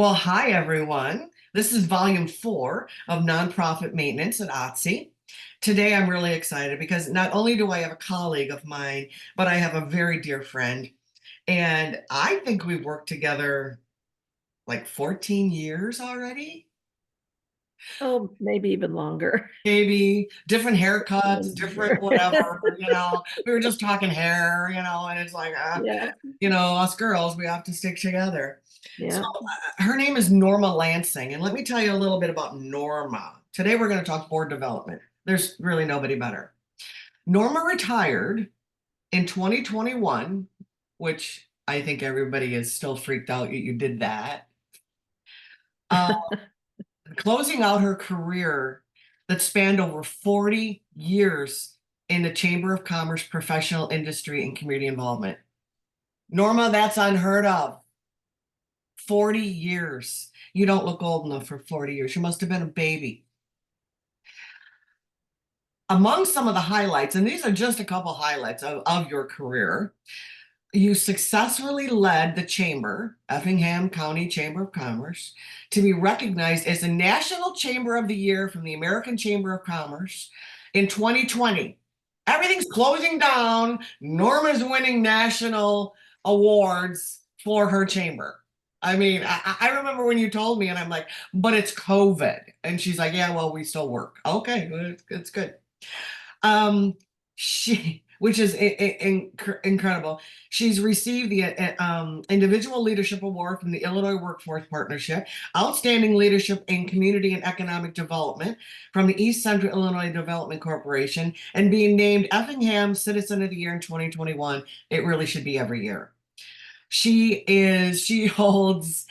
Well, hi everyone. This is volume 4 of Nonprofit Maintenance at OTSI. Today I'm really excited because not only do I have a colleague of mine, but I have a very dear friend. And I think we've worked together like 14 years already. Oh, maybe even longer. Maybe different haircuts, different Longer. whatever. We were just talking hair, and it's like, Yeah, us girls, we have to stick together. So yeah. her name is Norma Lansing. And let me tell you a little bit about Norma. Today we're going to talk board development. There's really nobody better. Norma retired in 2021, which I think everybody is still freaked out you did that. Uh, Closing out her career that spanned over 40 years in the Chamber of Commerce, professional industry, and community involvement. Norma, that's unheard of. 40 years. You don't look old enough for 40 years. You must have been a baby. Among some of the highlights, and these are just a couple highlights of your career, you successfully led the Chamber, Effingham County Chamber of Commerce, to be recognized as the National Chamber of the Year from the American Chamber of Commerce in 2020. Everything's closing down. Norma's winning national awards for her chamber. I mean, I remember when you told me, and I'm like, but it's COVID. And she's like, yeah, well, we still work. Okay, it's good. Which is incredible. She's received the Individual Leadership Award from the Illinois Workforce Partnership, Outstanding Leadership in Community and Economic Development from the East Central Illinois Development Corporation, and being named Effingham Citizen of the Year in 2021. It really should be every year. She holds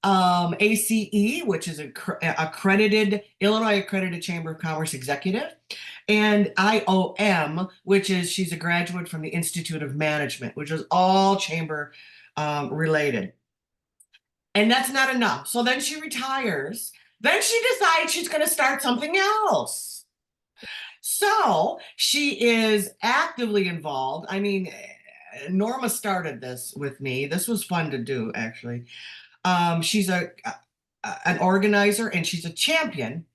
ACE, which is accredited Illinois Accredited Chamber of Commerce Executive, and IOM, which is she's a graduate from the Institute of Management, which is all chamber related. And that's not enough. So then she retires. Then she decides she's going to start something else. So she is actively involved. I mean, Norma started this with me. This was fun to do, actually. She's an organizer and she's a champion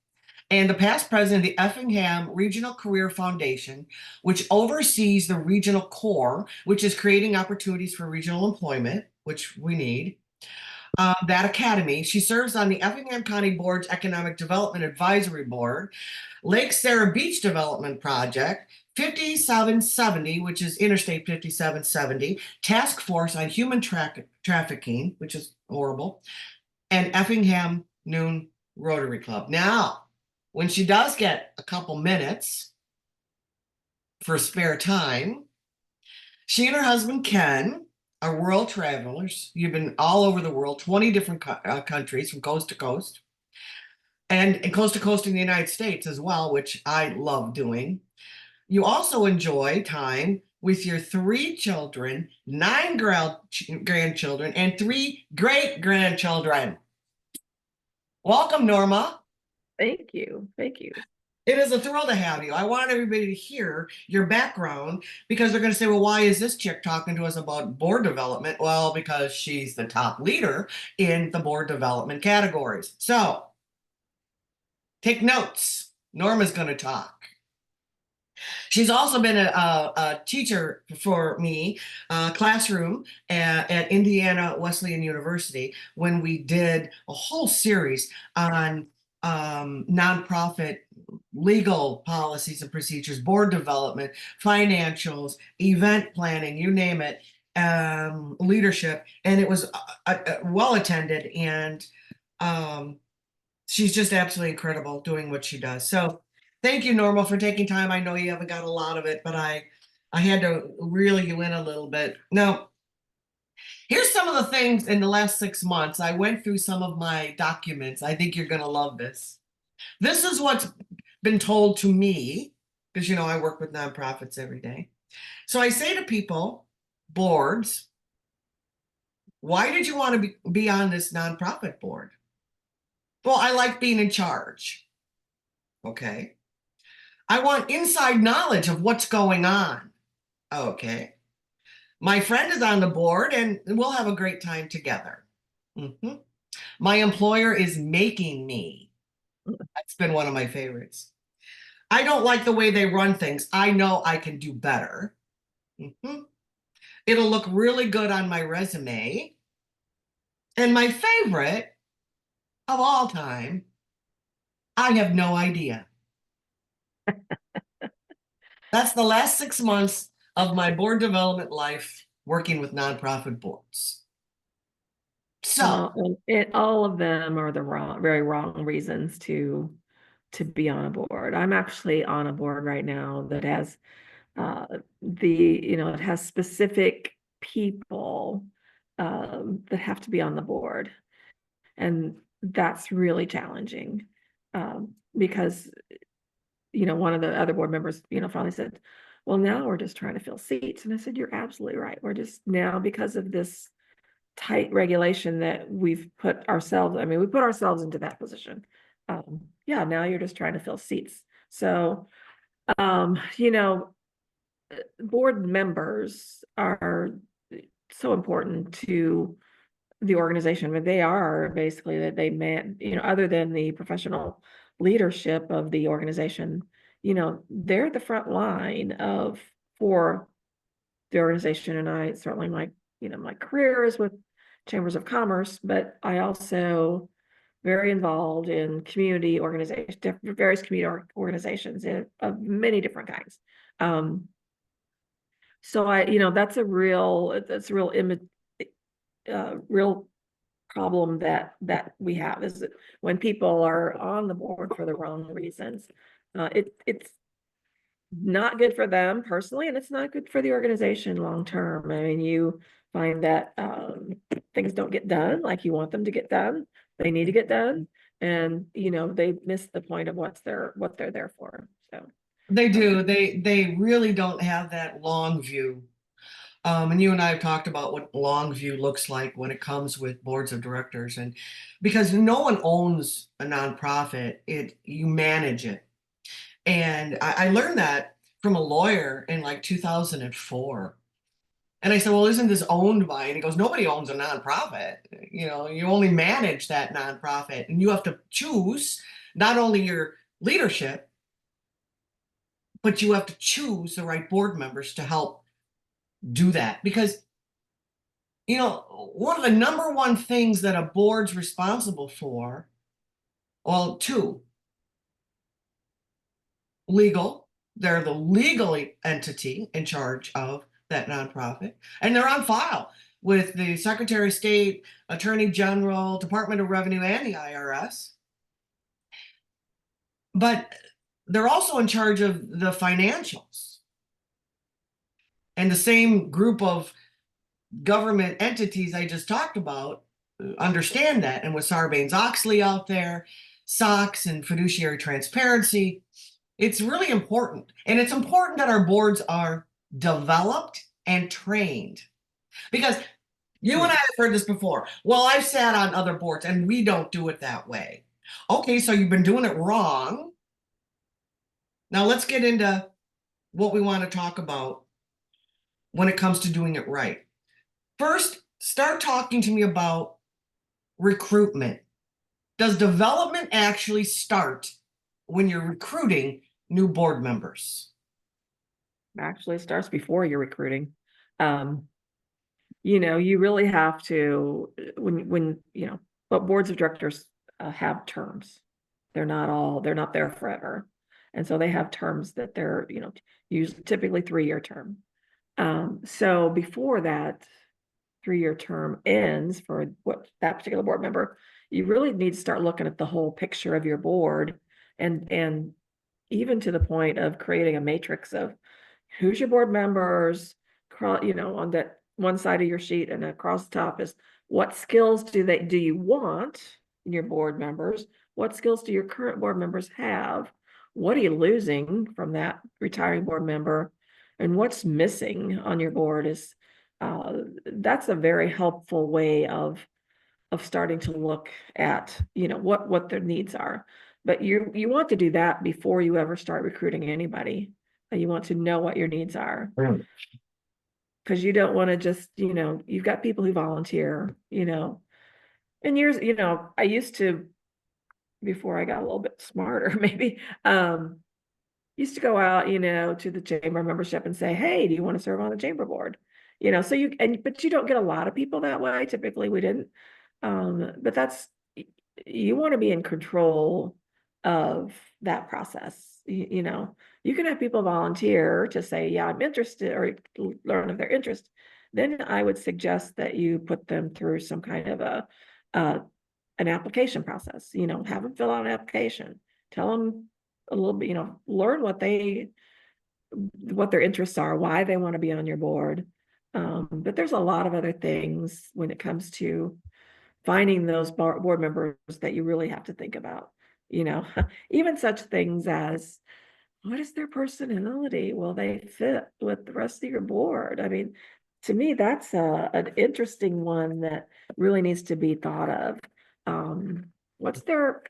and the past president of the Effingham Regional Career Foundation, which oversees the regional core, which is creating opportunities for regional employment, which we need. That academy. She serves on the Effingham County Board's Economic Development Advisory Board, Lake Sarah Beach Development Project, 5770, which is Interstate 5770, Task Force on Human Trafficking, which is horrible, and Effingham Noon Rotary Club. Now, when she does get a couple minutes for spare time, she and her husband Ken are world travelers. You've been all over the world, 20 different countries from coast to coast, and coast to coast in the United States as well, which I love doing. You also enjoy time with your 3 children, 9 grandchildren, and 3 great grandchildren. Welcome, Norma. Thank you. Thank you. It is a thrill to have you. I want everybody to hear your background because they're going to say, well, why is this chick talking to us about board development? Well, because she's the top leader in the board development categories. So take notes. Norma's going to talk. She's also been a teacher for me, classroom at Indiana Wesleyan University when we did a whole series on nonprofit legal policies and procedures, board development, financials, event planning, you name it, leadership. And it was well attended. And um, she's just absolutely incredible doing what she does. So thank you, Norma, for taking time. I know you haven't got a lot of it, but I had to reel you in a little bit. Now, here's some of the things in the last 6 months. I went through some of my documents. I think you're going to love this. This is what's been told to me, because I work with nonprofits every day. So I say to people, boards, why did you want to be on this nonprofit board? Well, I like being in charge. Okay. I want inside knowledge of what's going on. Okay. My friend is on the board and we'll have a great time together. Mhm. My employer is making me. That's been one of my favorites. I don't like the way they run things. I know I can do better. Mhm. It'll look really good on my resume. And my favorite of all time, I have no idea. That's the last 6 months of my board development life working with nonprofit boards. So And all of them are the very wrong reasons to be on a board. I'm actually on a board right now that has uh, it has specific people that have to be on the board, and that's really challenging because one of the other board members finally said, well, now we're just trying to fill seats. And I said, you're absolutely right. We're just now, because of this tight regulation that we put ourselves into that position. Yeah, now you're just trying to fill seats. So um, you know, board members are so important to the organization, but they are basically that they man, other than the professional leadership of the organization, they're the front line for the organization. And I certainly my career is with chambers of commerce, but I also very involved in community organizations, various community organizations of many different kinds. So that's a real problem that we have, is that when people are on the board for the wrong reasons, it's not good for them personally, and it's not good for the organization long term. I mean, you find that things don't get done like you want them to get done. They need to get done, and they miss the point of what they're there for. So they do. They really don't have that long view. And you and I have talked about what long view looks like when it comes with boards of directors, and because no one owns a nonprofit, you manage it. And I learned that from a lawyer in like 2004. And I said, well, isn't this owned by? And he goes, nobody owns a nonprofit. You only manage that nonprofit, and you have to choose not only your leadership, but you have to choose the right board members to help do that. Because, one of the number one things that a board's responsible for, well, two, legal. They're the legal entity in charge of that nonprofit, and they're on file with the Secretary of State, Attorney General, Department of Revenue, and the IRS. But they're also in charge of the financials. And the same group of government entities I just talked about understand that. And with Sarbanes-Oxley out there, SOX and fiduciary transparency, it's really important. And it's important that our boards are developed and trained. Because you and I have heard this before. Well, I've sat on other boards and we don't do it that way. Okay, so you've been doing it wrong. Now let's get into what we want to talk about when it comes to doing it right. First, start talking to me about recruitment. Does development actually start when you're recruiting new board members? actually starts before you're recruiting. Um, you really have to, but boards of directors have terms. They're not there forever. And so they have terms that they're, usually typically 3-year term. So before that 3-year term ends for what that particular board member, you really need to start looking at the whole picture of your board, and even to the point of creating a matrix of who's your board members, on that one side of your sheet, and across the top is what skills do you want in your board members? What skills do your current board members have? What are you losing from that retiring board member? And what's missing on your board is that's a very helpful way of starting to look at what their needs are. But you want to do that before you ever start recruiting anybody. You want to know what your needs are, because you don't want to just you've got people who volunteer, And years, I used to, before I got a little bit smarter, maybe, used to go out, to the chamber membership and say, hey, do you want to serve on the chamber board? So but you don't get a lot of people that way. Typically we didn't. But you want to be in control of that process. You can have people volunteer to say, yeah, I'm interested, or learn if they're interested. Then I would suggest that you put them through some kind of uh, an application process, have them fill out an application, tell them a little bit, learn what their interests are, why they want to be on your board. But there's a lot of other things when it comes to finding those board members that you really have to think about, even such things as, what is their personality? Will they fit with the rest of your board? I mean, to me, that's an interesting one that really needs to be thought of. What's their,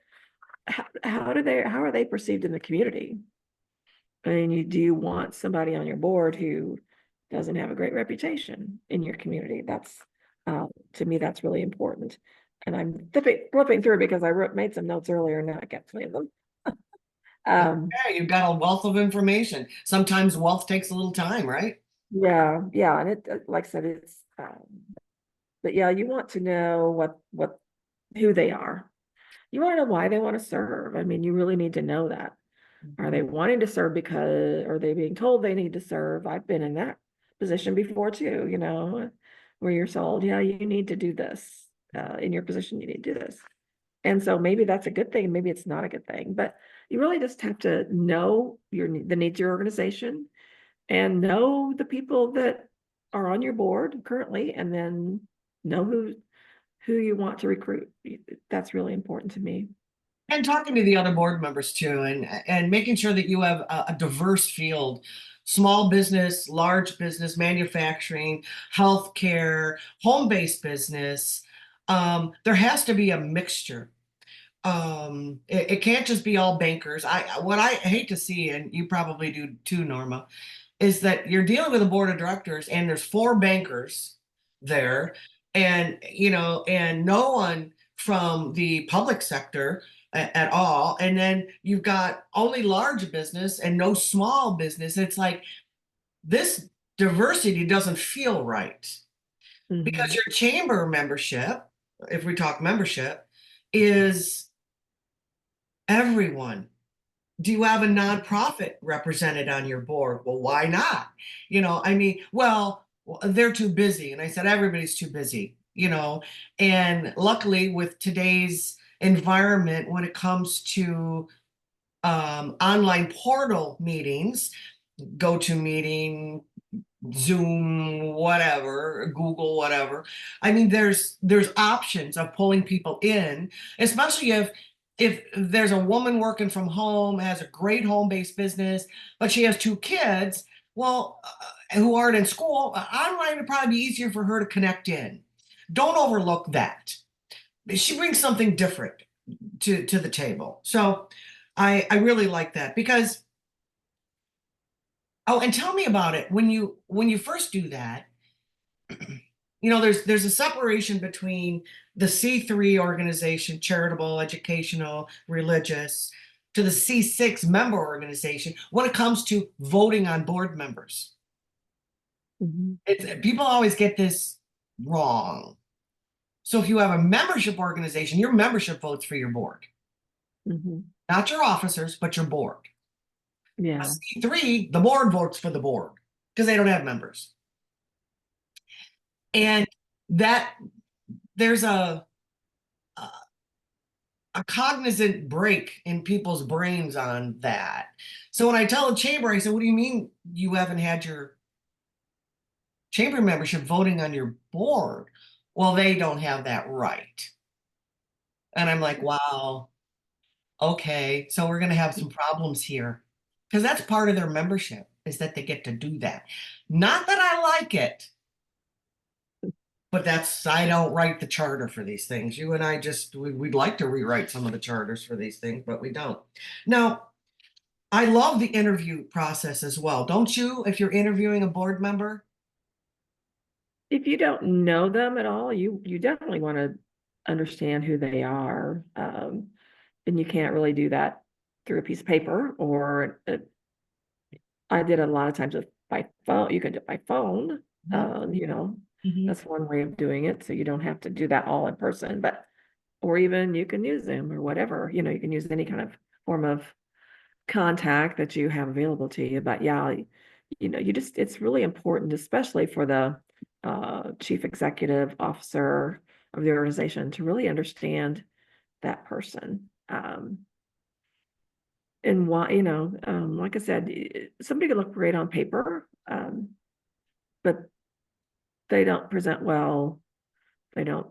how are they perceived in the community? I mean, do you want somebody on your board who doesn't have a great reputation in your community? To me, that's really important. And I'm flipping through because I made some notes earlier and now I can't find them. Okay, you've got a wealth of information. Sometimes wealth takes a little time, right? Yeah, and like I said, but yeah, you want to know who they are. You want to know why they want to serve. I mean, you really need to know that. Are they wanting to serve because are they being told they need to serve? I've been in that position before too, where you're told, yeah, you need to do this. In your position, you need to do this. And so maybe that's a good thing, maybe it's not a good thing, but you really just have to know the needs of your organization and know the people that are on your board currently, and then know who you want to recruit. That's really important to me. And talking to the other board members too, and making sure that you have a diverse field, small business, large business, manufacturing, healthcare, home-based business. There has to be a mixture. It can't just be all bankers. What I hate to see, and you probably do too, Norma, is that you're dealing with a board of directors and there's four bankers there, and and no one from the public sector at all, and then you've got only large business and no small business. It's like this diversity doesn't feel right, because Mhm. your chamber membership, if we talk membership, is everyone. Do you have a nonprofit represented on your board? Well, why not? I mean, well, they're too busy. And I said, everybody's too busy, and luckily with today's environment, when it comes to online portal meetings, GoToMeeting, Zoom, whatever, Google, whatever. I mean, there's options of pulling people in, especially if there's a woman working from home, has a great home-based business, but she has two kids, well, who aren't in school. Online would probably be easier for her to connect in. Don't overlook that. She brings something different to the table. So I really like that because, oh, and tell me about it when you first do that. There's a separation between the C3 organization, charitable, educational, religious, to the C6 member organization when it comes to voting on board members. Mhm. People always get this wrong. So if you have a membership organization, your membership votes for your board, Mhm. not your officers, but your board. A Yeah. C3, the board votes for the board because they don't have members. And that there's a cognizant break in people's brains on that. So when I tell the chamber, I said, what do you mean you haven't had your chamber membership voting on your board? Well, they don't have that right. And I'm like, wow, okay, so we're going to have some problems here. Because that's part of their membership, is that they get to do that. Not that I like it, but I don't write the charter for these things. You and I we'd like to rewrite some of the charters for these things, but we don't. Now, I love the interview process as well. Don't you, if you're interviewing a board member? If you don't know them at all, you definitely want to understand who they are. And you can't really do that through a piece of paper or I did it a lot of times with by phone. You can do it by phone. Mhm. You know, Mhm. that's one way of doing it. So you don't have to do that all in person, but or even you can use Zoom or whatever. You know, you can use any kind of form of contact that you have available to you. But yeah, you know, you just it's really important, especially for the chief executive officer of the organization, to really understand that person. And why, you know, like I said, somebody can look great on paper, but they don't present well. They don't,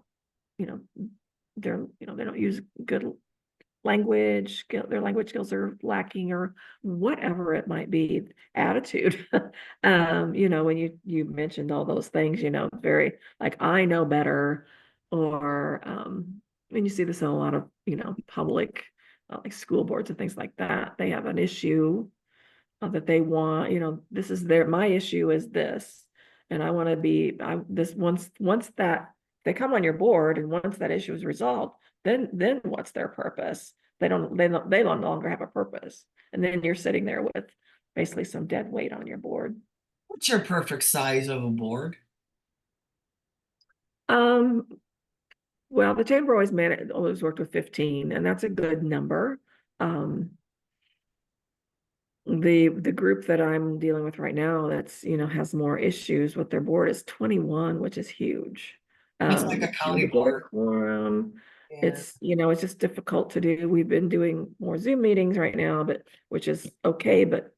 you know, they don't use good language, their language skills are lacking or whatever it might be, attitude. You know, when you mentioned all those things, you know, very like I know better, or when you see this in a lot of, you know, public like school boards and things like that, they have an issue that they want, you know, this is their, my issue is this. And I want to be, this once that they come on your board and once that issue is resolved, then what's their purpose? They no longer have a purpose. And then you're sitting there with basically some dead weight on your board. What's your perfect size of a board? Um, well, the chamber always worked with 15, and that's a good number. Um, the group that I'm dealing with right now that's, you know, has more issues with their board is 21, which is huge. That's like a You know, county the board board. quorum, Yeah. it's, you know, it's just difficult to do. We've been doing more Zoom meetings right now, but which is okay, but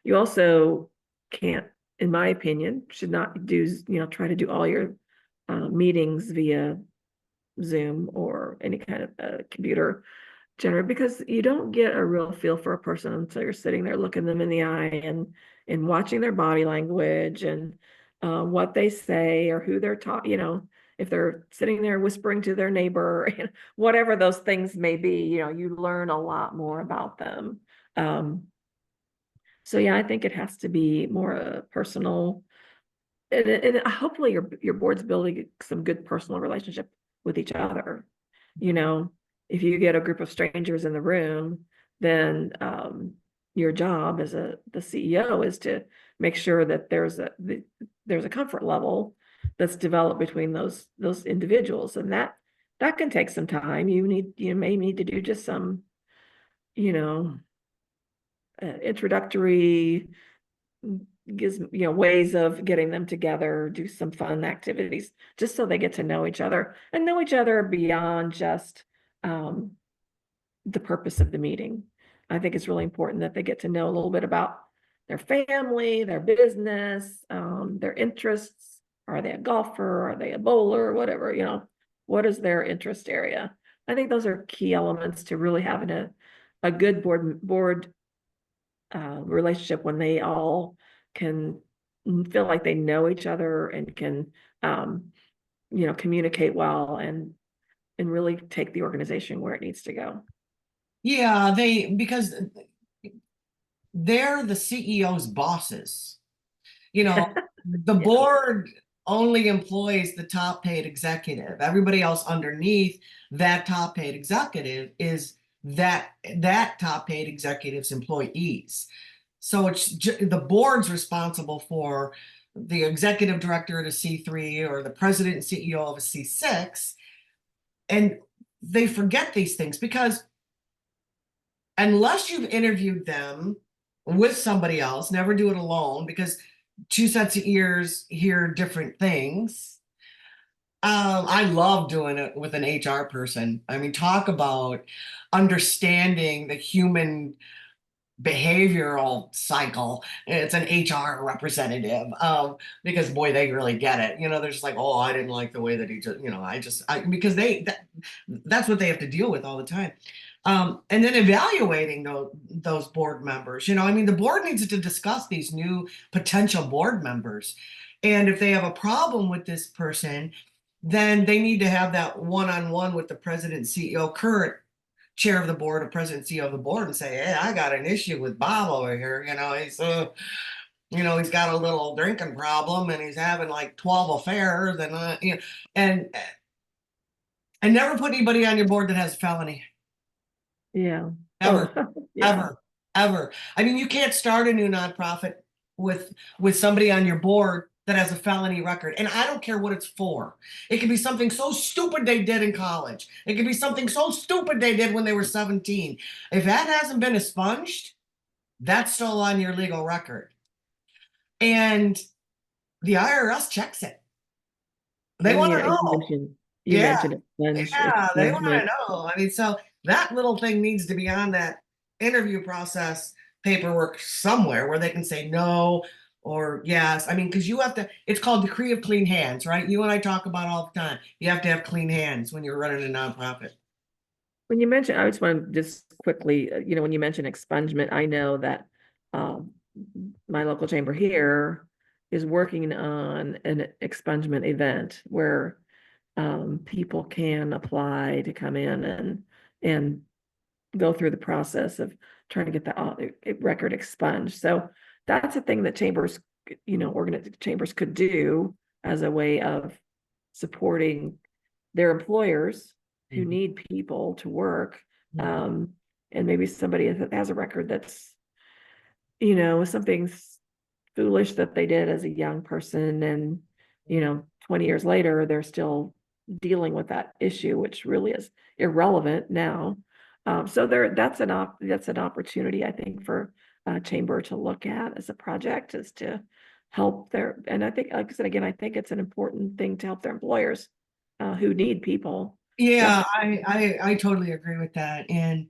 you also can't, in my opinion, should not do, you know, try to do all your meetings via Zoom or any kind of computer generative, because you don't get a real feel for a person until you're sitting there looking them in the eye and watching their body language and what they say or who they're talking, you know, if they're sitting there whispering to their neighbor, whatever those things may be, you know, you learn a lot more about them. Um, so yeah, I think it has to be more personal, and hopefully your board's building some good personal relationship with each other. You know, if you get a group of strangers in the room, then your job as the CEO is to make sure that there's a comfort level that's developed between those individuals, and that can take some time. You may need to do just some, you know, introductory gives, you know, ways of getting them together, do some fun activities, just so they get to know each other and know each other beyond just um, the purpose of the meeting. I think it's really important that they get to know a little bit about their family, their business, their interests. Are they a golfer? Are they a bowler? Whatever, you know, what is their interest area? I think those are key elements to really having a good board relationship, when they all can feel like they know each other and can um, you know, communicate well and really take the organization where it needs to go. Yeah, because they're the CEO's bosses. You know, the Yeah. board only employs the top paid executive. Everybody else underneath that top paid executive is that top paid executive's employees. So the board's responsible for the executive director at a C3 or the president and CEO of a C6. And they forget these things because unless you've interviewed them with somebody else, never do it alone because two sets of ears hear different things. I love doing it with an HR person. I mean, talk about understanding the human behavioral cycle. It's an HR representative, because boy, they really get it. You know, they're just like, oh, I didn't like the way that he just, you know, because that's what they have to deal with all the time. And then evaluating those board members. You know, I mean, the board needs to discuss these new potential board members. And if they have a problem with this person, then they need to have that one-on-one with the president, CEO, current chair of the board or president CEO of the board and say, hey, I got an issue with Bob over here. He's got a little drinking problem and he's having like 12 affairs and And never put anybody on your board that has a felony. Yeah. Ever, Oh, yeah. ever, ever. I mean, you can't start a new nonprofit with somebody on your board that has a felony record. And I don't care what it's for. It could be something so stupid they did in college. It could be something so stupid they did when they were 17. If that hasn't been expunged, that's still on your legal record. And the IRS checks it. They And want yeah, to know. you Yeah, mentioned yeah, they want to expungement. know. I mean, so that little thing needs to be on that interview process paperwork somewhere where they can say no or yes. I mean, because you have to, it's called decree of clean hands, right? You and I talk about all the time. You have to have clean hands when you're running a nonprofit. When you mentioned, I just want to just quickly, when you mention expungement, I know that um, my local chamber here is working on an expungement event where people can apply to come in and go through the process of trying to get the record expunged. So that's a thing that chambers, chambers could do as a way of supporting their employers who Mhm. need people to work. Mhm. Um, and maybe somebody that has a record that's, something foolish that they did as a young person, and 20 years later they're still dealing with that issue, which really is irrelevant now. So that's an opportunity, I think, for chamber to look at as a project, is to help their, and I think, like I said again, I think it's an important thing to help their employers who need people Yeah, desperately. I totally agree with that. And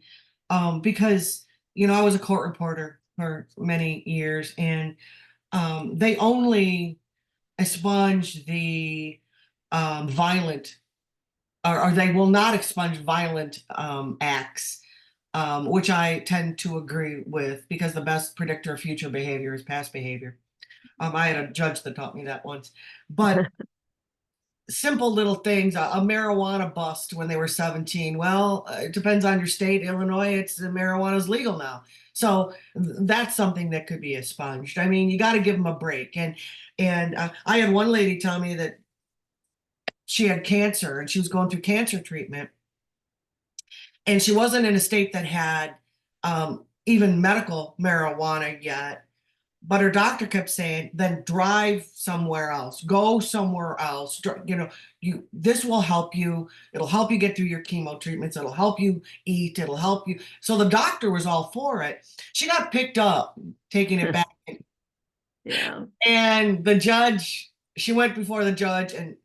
because, I was a court reporter for many years and they only expunge the violent, or they will not expunge violent acts, which I tend to agree with because the best predictor of future behavior is past behavior. I had a judge that taught me that once. But simple little things, a marijuana bust when they were 17. Well, it depends on your state. Illinois, it's marijuana is legal now. So that's something that could be expunged. I mean, you got to give them a break. And I had one lady tell me that she had cancer and she was going through cancer treatment, and she wasn't in a state that had even medical marijuana yet. But her doctor kept saying, then drive somewhere else, go somewhere else. This will help you. It'll help you get through your chemo treatments. It'll help you eat. It'll help you. So the doctor was all for it. She got picked up, taking it back. Yeah. And the judge, she went before the judge, and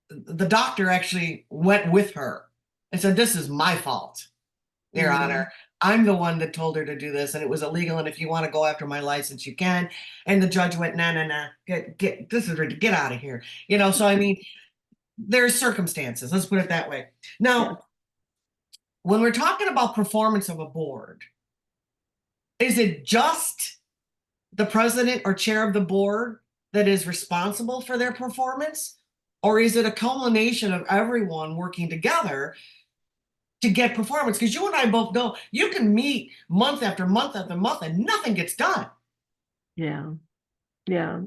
the doctor actually went with her and said, this is my fault, Your Mm, Honor. I'm the one that told her to do this, and it was illegal. And if you want to go after my license, you can. And the judge went, no, no, no, this is get out of here. So I mean, there's circumstances. Let's put it that way. yeah. Now, when we're talking about performance of a board, is it just the president or chair of the board that is responsible for their performance? Or is it a culmination of everyone working together to get performance? Because you and I both know you can meet month after month after month and nothing gets done. Yeah. Yeah.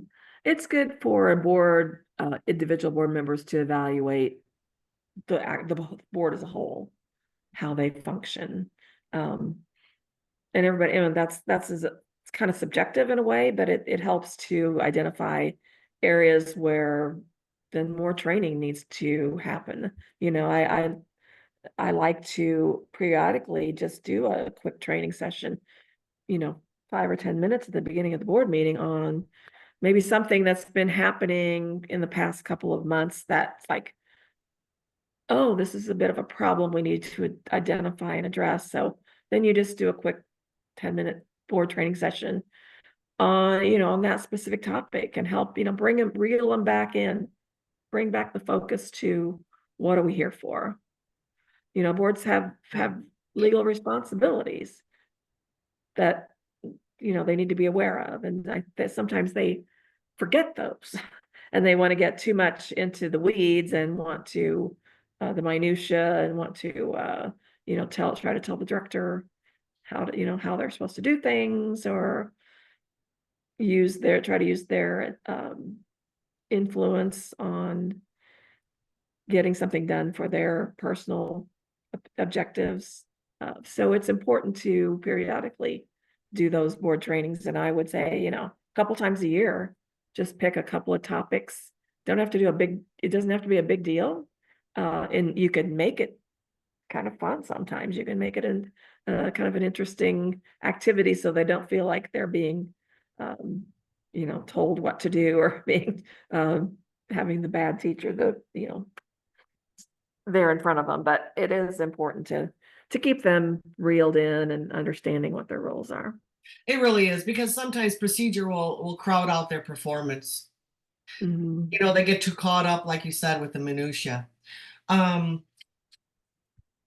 It's good for a board, individual board members to evaluate the board as a whole, how they function. Um, and everybody, and it's kind of subjective in a way, but it helps to identify areas where then more training needs to happen. I like to periodically just do a quick training session, you know, 5 or 10 minutes at the beginning of the board meeting on maybe something that's been happening in the past couple of months that's like, oh, this is a bit of a problem we need to identify and address. So then you just do a quick 10-minute board training session on, on that specific topic, and help, reel them back in, bring back the focus to what are we here for? Boards have legal responsibilities that, they need to be aware of. And that sometimes they forget those and they want to get too much into the weeds and want to the minutia, and want to try to tell the director how they're supposed to do things, or try to use their influence on getting something done for their personal objectives. So it's important to periodically do those board trainings. And I would say, a couple times a year, just pick a couple of topics. Don't have to do it doesn't have to be a big deal. And you can make it kind of fun sometimes. You can make it kind of an interesting activity so they don't feel like they're being, told what to do or being, having the bad teacher, there in front of them. But it is important to keep them reeled in and understanding what their roles are. It really is, because sometimes procedure will crowd out their performance. Mhm. They get too caught up, like you said, with the minutia. Um,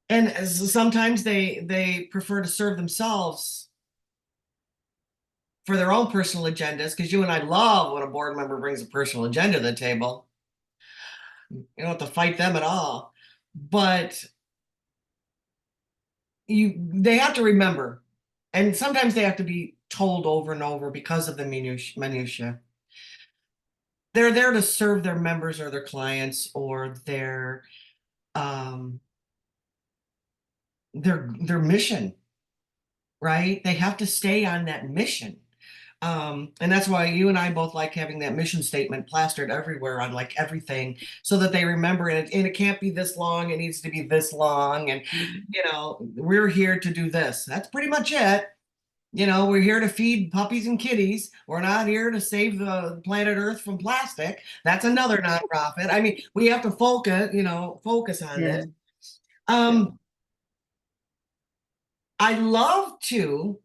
and sometimes they prefer to serve themselves for their own personal agendas, because you and I love when a board member brings a personal agenda to the table. You don't have to fight them at all. But they have to remember, and sometimes they have to be told over and over because of the minutia. They're there to serve their members or their clients or um their mission, right? They have to stay on that mission. And that's why you and I both like having that mission statement plastered everywhere on like everything, so that they remember it. And it can't be this long, it needs to be this long. And, Mhm. we're here to do this. That's pretty much it. We're here to feed puppies and kitties. We're not here to save the planet Earth from plastic. That's another nonprofit. I mean, we have to focus on Yeah, this. yeah, Um, I love to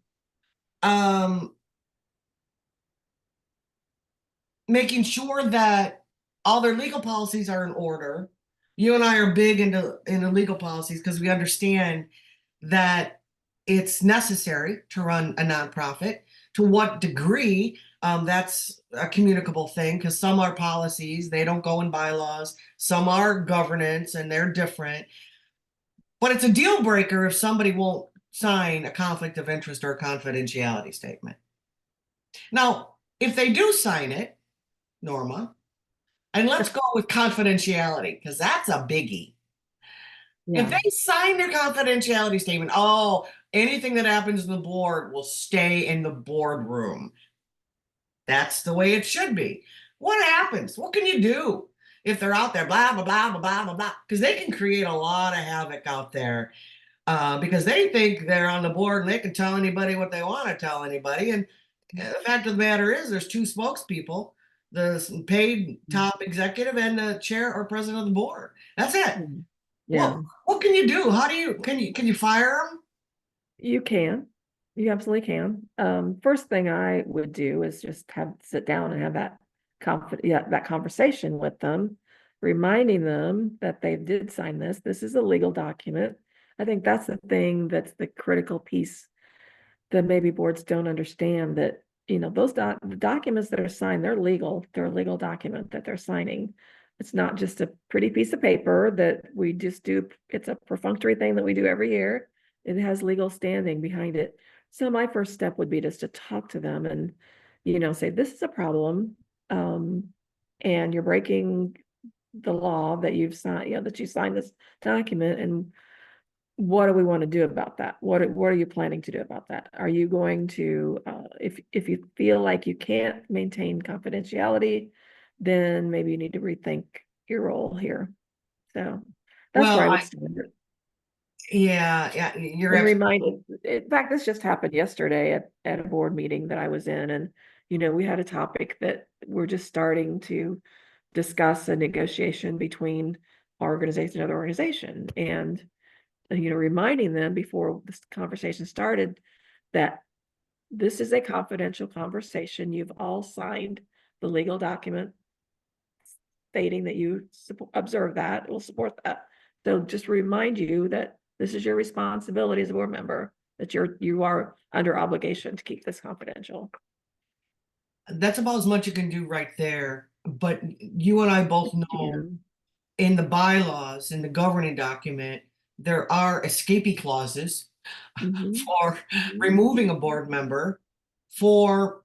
um making sure that all their legal policies are in order. You and I are big into legal policies because we understand that it's necessary to run a nonprofit. To what degree, that's a communicable thing, because some are policies, they don't go in bylaws, some are governance and they're different. But it's a deal breaker if somebody won't sign a conflict of interest or a confidentiality statement. Now, if they do sign it, Norma, and let's go with confidentiality, because that's a biggie. If yeah. they sign their confidentiality statement, oh, anything that happens in the board will stay in the boardroom. That's the way it should be. What happens? What can you do if they're out there, blah, blah, blah, blah, blah, blah, blah? Because they can create a lot of havoc out there, because they think they're on the board and they can tell anybody what they want to tell anybody. And the fact of the matter is, there's two spokespeople, the paid top executive and the chair or president of the board. That's it. Mm. Well, Yeah, what can you do? How do you can you fire them? you can. You absolutely can. First thing I would do is just sit down and have that conversation with them, reminding them that they did sign this. This is a legal document. I think that's the thing that's the critical piece that maybe boards don't understand, that, the documents that are signed, they're a legal document that they're signing. It's not just a pretty piece of paper that we just do. It's a perfunctory thing that we do every year. It has legal standing behind it. So my first step would be just to talk to them and, say, this is a problem. And you're breaking the law that you've signed, that you signed this document, and what do we want to do about that? What are you planning to do about that? Are you going to, if you feel like you can't maintain confidentiality, then maybe you need to rethink your role here. So that's Well, where I would start. yeah, you're And absolutely. reminded, in fact, this just happened yesterday at a board meeting that I was in. And, we had a topic that we're just starting to discuss, a negotiation between our organization and another organization. And reminding them before this conversation started that this is a confidential conversation. You've all signed the legal document stating that you observe that, will support that. So just remind you that this is your responsibility as a board member, that you are under obligation to keep this confidential. That's about as much you can do right there. But you and I both know, And in the bylaws, in the governing document, there are escapee clauses mhm, for mhm, removing a board member for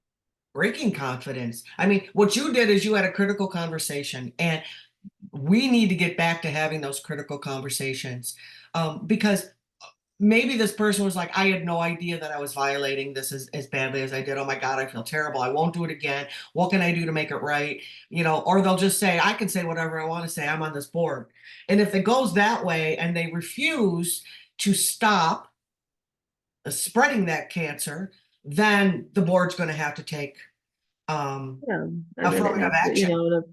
breaking confidence. I mean, what you did is you had a critical conversation, and We need to get back to having those critical conversations, because maybe this person was like, I had no idea that I was violating this as badly as I did. Oh my God, I feel terrible. I won't do it again. What can I do to make it right? Or they'll just say, I can say whatever I want to say. I'm on this board. And if it goes that way and they refuse to stop spreading that cancer, then the board's going to have to take um, Yeah, and then it affirmative has to, action.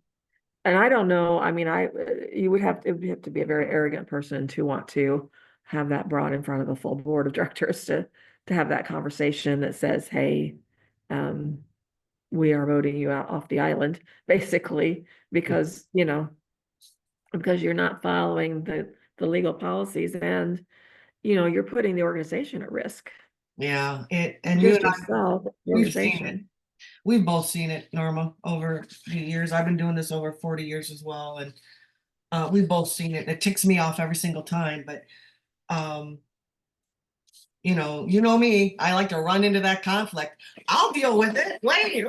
and I don't know, I mean, it would have to be a very arrogant person to want to have that brought in front of a full board of directors to have that conversation that says, hey, um, we are voting you out off the island, basically, because, because you're not following the legal policies and, you're putting the organization at risk, Yeah, and you just and I, yourself, the we've seen it. organization. We've both seen it, Norma, over the years. I've been doing this over 40 years as well, and we've both seen it. It ticks me off every single time, but um, me. I like to run into that conflict. I'll deal with it. Wait,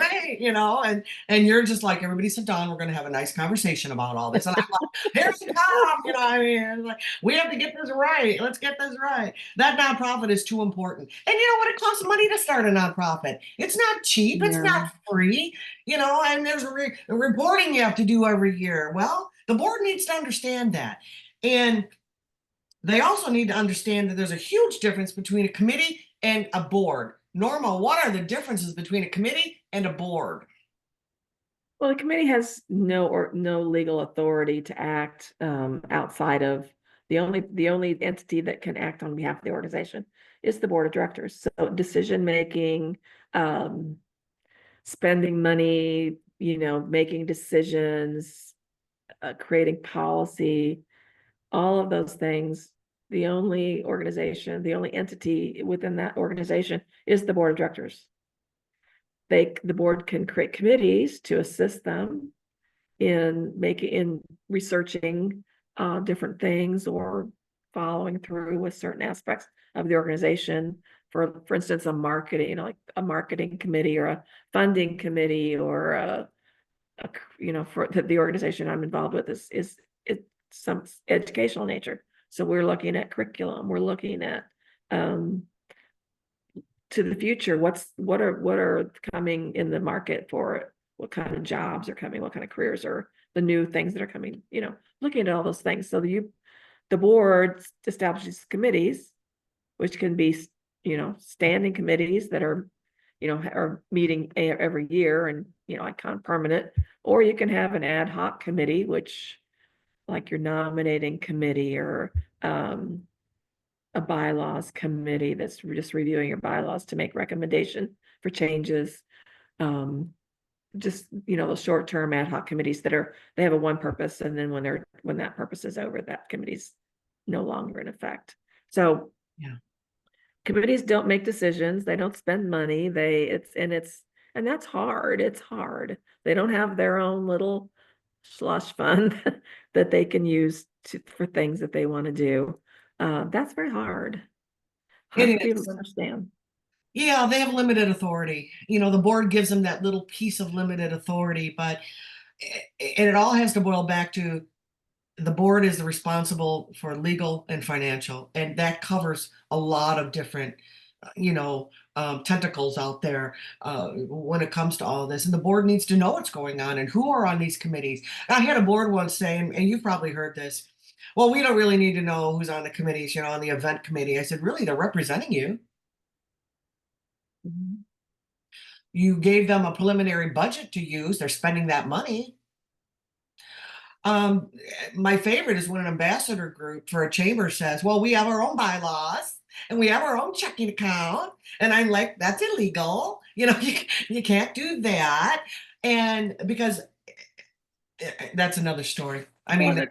and you're just like, everybody sit down. We're going to have a nice conversation about all this. And I'm like, here we come. I mean, it's like, we have to get this right. Let's get this right. That nonprofit is too important. And you know what? It costs money to start a nonprofit. It's not cheap. It's Yeah. not free. And there's a reporting you have to do every year. Well, the board needs to understand that. And they also need to understand that there's a huge difference between a committee and a board. Norma, what are the differences between a committee and a board? Well, the committee has no legal authority to act outside of the only entity that can act on behalf of the organization is the board of directors. So decision making, um, spending money, making decisions, creating policy, all of those things. The only entity within that organization is the board of directors. The board can create committees to assist them in researching different things or following through with certain aspects of the organization. For instance, a marketing, like a marketing committee or a funding committee or for the organization I'm involved with is some educational nature. So we're looking at curriculum, we're looking at um, to the future, what are coming in the market for it, what kind of jobs are coming, what kind of careers are the new things that are coming, looking at all those things. So the board establishes committees, which can be, standing committees that are meeting every year and, like kind of permanent, or you can have an ad hoc committee, which like your nominating committee or a bylaws committee that's just reviewing your bylaws to make recommendation for changes. Just, those short-term ad hoc committees they have a one purpose, and then when that purpose is over, that committee's no longer in effect. So Yeah. committees don't make decisions, they don't spend money, and that's hard. It's hard. They don't have their own little slush fund that they can use for things that they want to do. That's very hard. Hard for It people is. to understand. Yeah, they have limited authority. The board gives them that little piece of limited authority, but and it all has to boil back to the board is responsible for legal and financial, and that covers a lot of different, tentacles out there when it comes to all this. And the board needs to know what's going on and who are on these committees. I had a board once saying, and you've probably heard this, well, we don't really need to know who's on the committees, on the event committee. I said, really, they're representing you. Mhm. You gave them a preliminary budget to use. They're spending that money. Um, my favorite is when an ambassador group for a chamber says, well, we have our own bylaws and we have our own checking account. And I'm like, that's illegal. You can't do that. And because that's another story. I Well, mean,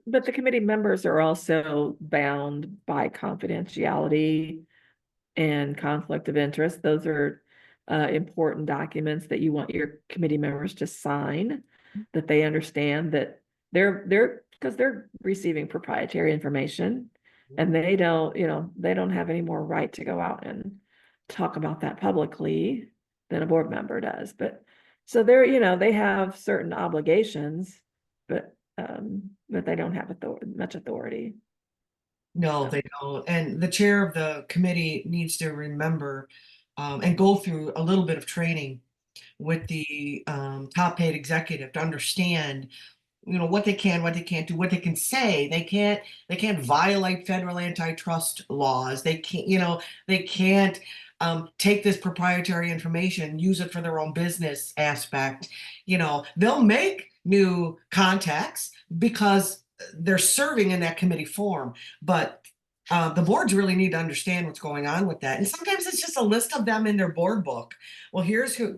the committee members are also bound by confidentiality and conflict of interest. Those are important documents that you want your committee members to sign, that they understand that because they're receiving proprietary information, and they don't have any more right to go out and talk about that publicly than a board member does. But so they have certain obligations, but but they don't have much authority. No, So, they don't. And the chair of the committee needs to remember and go through a little bit of training with the top paid executive to understand, what they can, what they can't do, what they can say. They can't violate federal antitrust laws. They can't take this proprietary information, use it for their own business aspect. They'll make new contacts because they're serving in that committee form, but the boards really need to understand what's going on with that. And sometimes it's just a list of them in their board book. Well, here's who,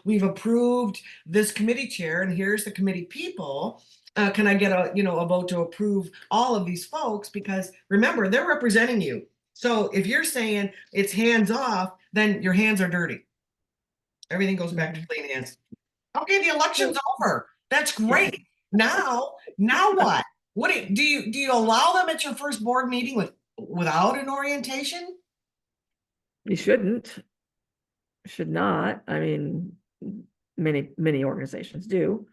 we've approved this committee chair, and here's the committee people. Can I get a vote to approve all of these folks? Because remember, they're representing you. So if you're saying it's hands off, then your hands are dirty. Everything goes back to mhm. clean hands. Okay, the election's over. That's Yeah, great. Now what? Do you allow them at your first board meeting without an orientation? you should not. I mean, many organizations do,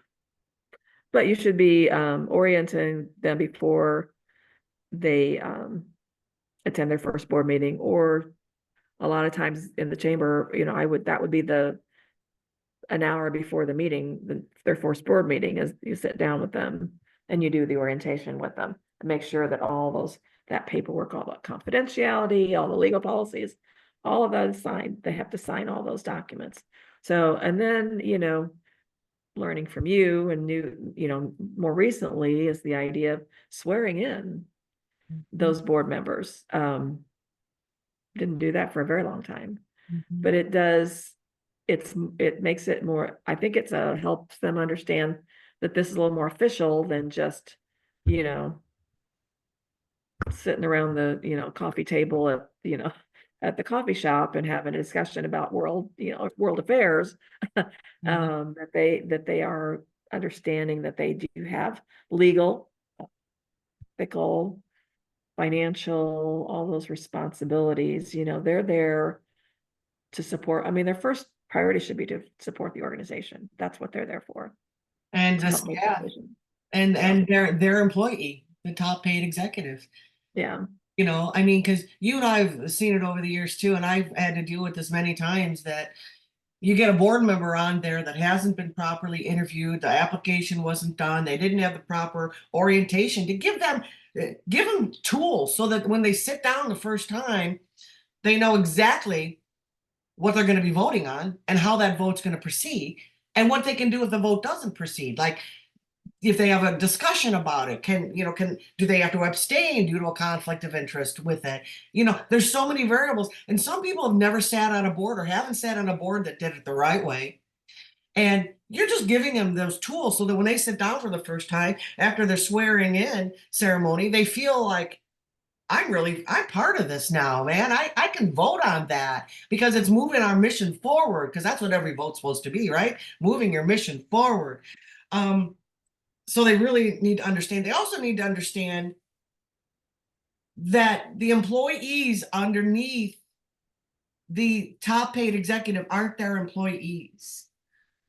but you should be orienting them before they attend their first board meeting, or a lot of times in the chamber, that would be an hour before the meeting, their first board meeting, is you sit down with them and you do the orientation with them to make sure that that paperwork, all that confidentiality, all the legal policies, all of that is signed. They have to sign all those documents. So, and then, learning from you and more recently is the idea of swearing in those board members. Didn't do that for a very long time, Mhm. but it makes it more, I think helps them understand that this is a little more official than just, you know, sitting around the, coffee table at the coffee shop and having a discussion about world affairs. Mhm. That they are understanding that they do have legal, ethical, financial, all those responsibilities. They're there to support. I mean, their first priority should be to support the organization. That's what they're there for, And to help just, make yeah, decisions. and Yeah. and their employee, the top paid executive. Yeah. I mean, because you and I've seen it over the years too, and I've had to deal with this many times that you get a board member on there that hasn't been properly interviewed, the application wasn't done, they didn't have the proper orientation to give them tools so that when they sit down the first time, they know exactly what they're going to be voting on and how that vote's going to proceed and what they can do if the vote doesn't proceed. Like if they have a discussion about it, do they have to abstain due to a conflict of interest with it? There's so many variables, and some people have never sat on a board or haven't sat on a board that did it the right way. And you're just giving them those tools so that when they sit down for the first time after their swearing in ceremony, they feel like I'm part of this now, man. I can vote on that because it's moving our mission forward, because that's what every vote's supposed to be, right? Moving your mission forward. Um, so they really need to understand. They also need to understand that the employees underneath the top paid executive aren't their employees.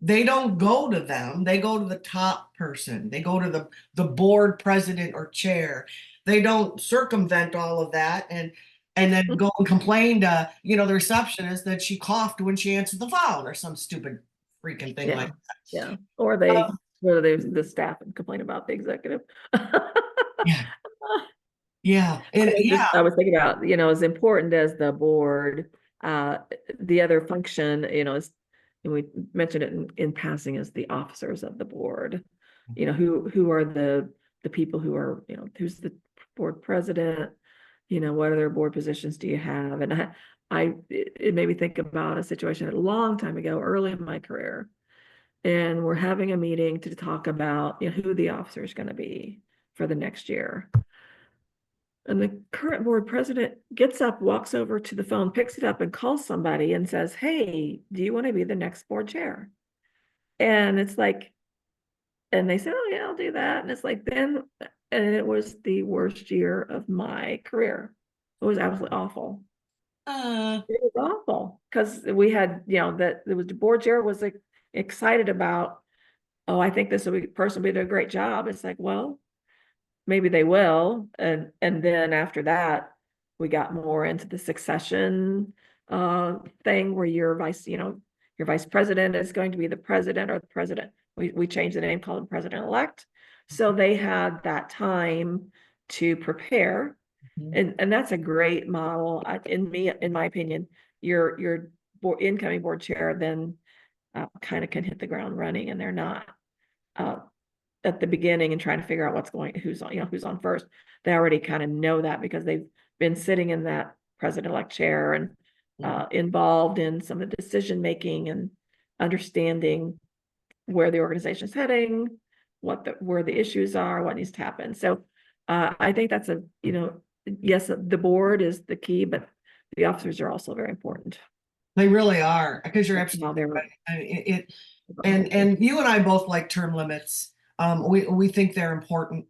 They don't go to them. They go to the top person. They go to the board president or chair. They don't circumvent all of that and then go and complain to, the receptionist that she coughed when she answered the phone or some stupid freaking thing like Yeah. Yeah. Or that. the staff and complain about the executive. Yeah, yeah, and yeah. I was thinking about, as important as the board, uh, the other function, and we mentioned it in passing, is the officers of the board. Who are the people who are, who's the board president? What other board positions do you have? And it made me think about a situation a long time ago, early in my career. And we're having a meeting to talk about, who the officer is going to be for the next year. And the current board president gets up, walks over to the phone, picks it up, and calls somebody and says, "Hey, do you want to be the next board chair?" And it's like, and they said, "Oh, yeah, I'll do that." And it's like, and it was the worst year of my career. It was absolutely awful. Uh, It was awful because we had, that it was the board chair was like excited about oh, I think this will be person will do a great job. It's like, well, maybe they will. And then after that, we got more into the succession thing where your vice president is going to be the president or the president. We changed the name, called him president-elect. So they had that time to prepare. Mhm. And that's a great model. In my opinion, your incoming board chair then kind of can hit the ground running, and they're not uh, at the beginning and trying to figure out who's on first. They already kind of know that because they've been sitting in that president-elect chair and Mhm. involved in some of the decision making and understanding where the organization is heading, where the issues are, what needs to happen. So I think that's yes, the board is the key, but the officers are also very important. They really are, because you're How absolutely they're right. I mean, and you and I both like term limits. We think they're important.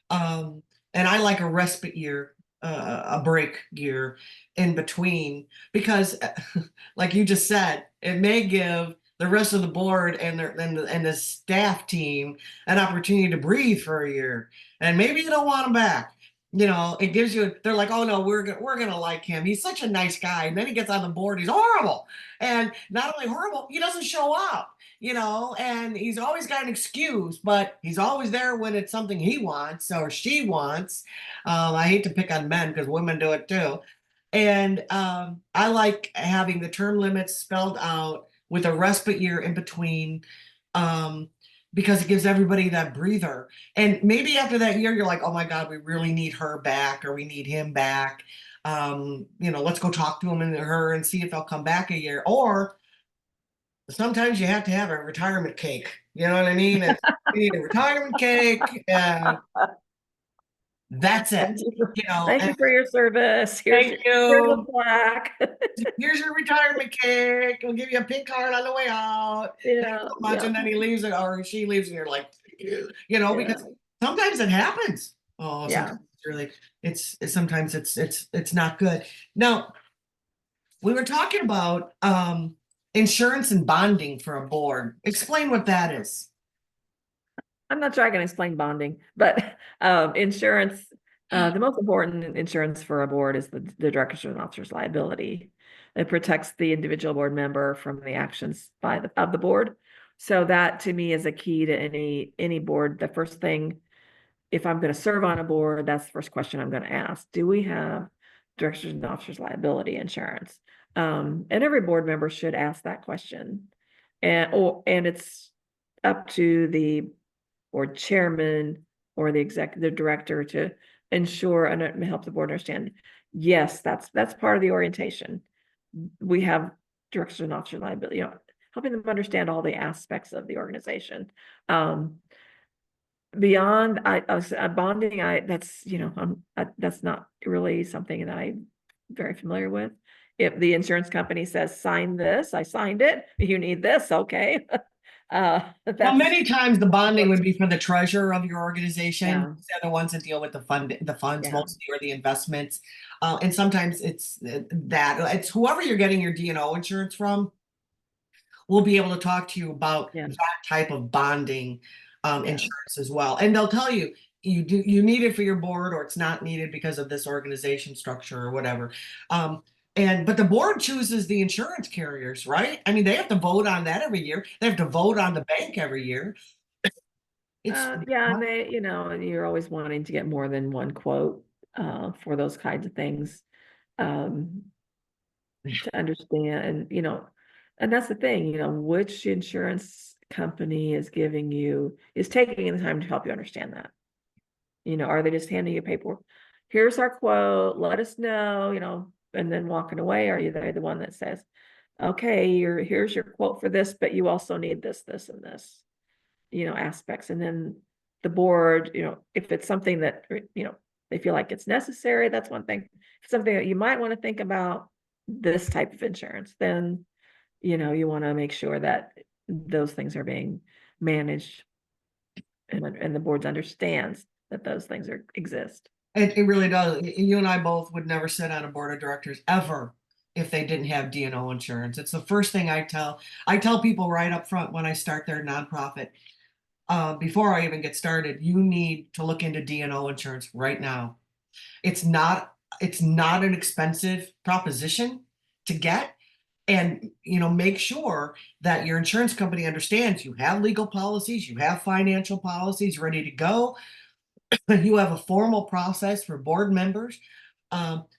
Um, and I like a respite year, a break year in between, because, like you just said, it may give the rest of the board and the staff team an opportunity to breathe for a year, and maybe you don't want them back. It gives you. They're like, oh no, we're gonna like him. He's such a nice guy, and then he gets on the board. He's horrible, and not only horrible, he doesn't show up. And he's always got an excuse, but he's always there when it's something he wants or she wants. I hate to pick on men because women do it too. And I like having the term limits spelled out with a respite year in between, um, because it gives everybody that breather. And maybe after that year, you're like, oh my God, we really need her back or we need him back. Let's go talk to him and her and see if they'll come back a year. Or sometimes you have to have a retirement cake. You know what I mean? You need a retirement cake, and that's it. Thank And you for your service. thank Here's a you. plaque. Here's your retirement cake. We'll give you a pink card on the way out. Thanks Yeah, so much. yeah, And then he leaves it, or she leaves, and you're like, thank you. yeah, Because sometimes it happens. Oh, yeah. sometimes sometimes it's not good. Now, we were talking about insurance and bonding for a board. Explain what that is. I'm not sure I can explain bonding, but insurance, the most important insurance for a board is the director's and officer's liability. It protects the individual board member from the actions of the board. So that to me is a key to any board. The first thing, if I'm going to serve on a board, that's the first question I'm going to ask. Do we have directors and officers liability insurance? And every board member should ask that question. And it's up to the board chairman or the executive director to ensure and help the board understand. Yes, that's part of the orientation. We have directors and officers liability, helping them understand all the aspects of the organization. Beyond bonding, that's not really something that I'm very familiar with. If the insurance company says sign this, I signed it. You need this, okay. Well, That's many times the bonding would be for the treasurer of your organization. yeah, They're the ones that deal with the funds yeah, mostly, or the investments. And sometimes it's whoever you're getting your D&O insurance from will be able to talk to you about yeah, that type of bonding yeah. insurance as well. And they'll tell you you need it for your board, or it's not needed because of this organization structure or whatever. Um, but the board chooses the insurance carriers, right? I mean, they have to vote on that every year. They have to vote on the bank every year. It's Yeah, and and you're always wanting to get more than one quote for those kinds of things. Um, to understand, and that's the thing, which insurance company is taking the time to help you understand that. Are they just handing you paperwork? Here's our quote, let us know, and then walking away? Are you the one that says, okay, here's your quote for this, but you also need this, and this, aspects. And then the board, if it's something that, they feel like it's necessary, that's one thing. If it's something that you might want to think about, this type of insurance, then, you want to make sure that those things are being managed and the board understands that those things exist. it really does. You and I both would never sit on a board of directors ever if they didn't have D&O insurance. It's the first thing I tell people right up front when I start their nonprofit. before I even get started, you need to look into D&O insurance right now. It's not it's not an expensive proposition to get. And make sure that your insurance company understands you have legal policies, you have financial policies ready to go, you have a formal process for board members,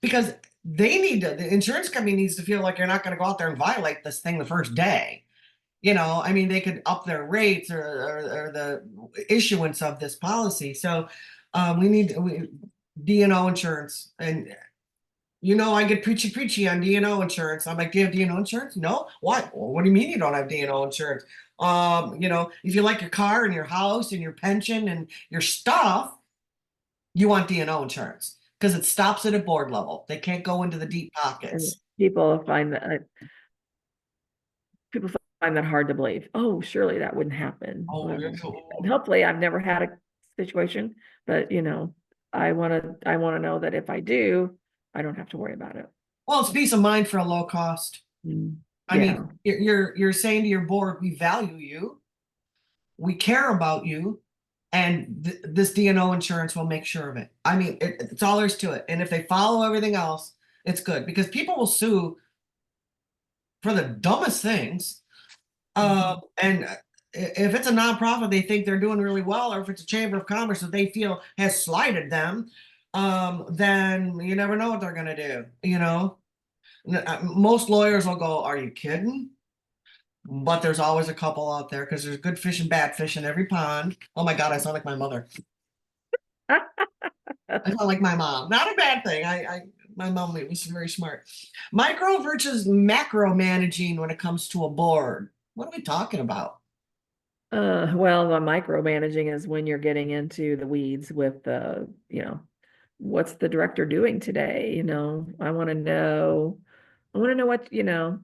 because the insurance company needs to feel like you're not going to go out there and violate this thing the first day. I mean, they could up their rates, or the issuance of this policy. So we need D&O insurance. And I get preachy on D&O insurance. I'm like, do you have D&O insurance? No. What? Well, what do you mean you don't have D&O insurance? If you like your car and your house and your pension and your stuff, you want D&O insurance because it stops it at board level. They can't go into the deep And pockets. people find that hard to believe. Oh, surely that wouldn't happen. Oh, Well, you're so. and hopefully I've never had a situation, but I want to know that if I do, I don't have to worry about it. Well, it's peace of mind for a low cost. I mean, Yeah. you're saying to your board, we value you, we care about you, and this D&O insurance will make sure of it. I mean, it's all there's to it. And if they follow everything else, it's good because people will sue for the dumbest things. And if it's a nonprofit, they think they're doing really well, or if it's a chamber of commerce that they feel has slighted them, then you never know what they're going to do. Most lawyers will go, "Are you kidding?" But there's always a couple out there because there's good fish and bad fish in every pond. Oh my God, I sound like my mother. I sound like my mom. Not a bad thing. My mom was very smart. Micro versus macro managing when it comes to a board. What are we talking about? Well, the micromanaging is when you're getting into the weeds with what's the director doing today? I want to know what,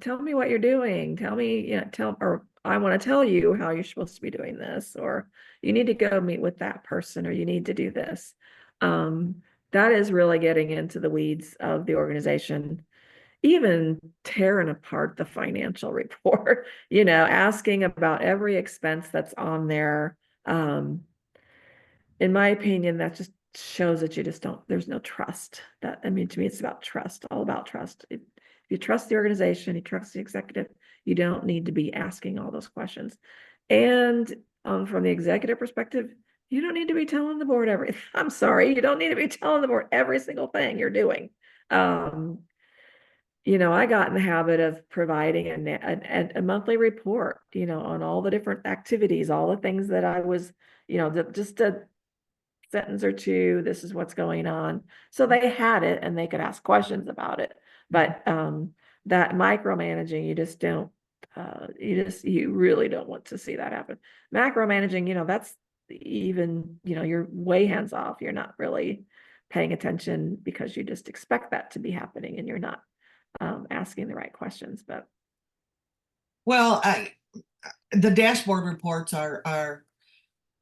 tell me what you're doing. Tell me, or I want to tell you how you're supposed to be doing this, or you need to go meet with that person, or you need to do this. Um, that is really getting into the weeds of the organization, even tearing apart the financial report, asking about every expense that's on there. In my opinion, that just shows that you just don't, there's no trust. To me, it's about trust, all about trust. If you trust the organization, you trust the executive, you don't need to be asking all those questions. And from the executive perspective, you don't need to be telling the board everything. I'm sorry, you don't need to be telling the board every single thing you're doing. I got in the habit of providing a monthly report, on all the different activities, all the things that I was, just a sentence or two, this is what's going on. So they had it and they could ask questions about it. But that micromanaging, you really don't want to see that happen. Macromanaging, that's even, you're way hands off. You're not really paying attention because you just expect that to be happening and you're not asking the right questions. But Well, the dashboard reports are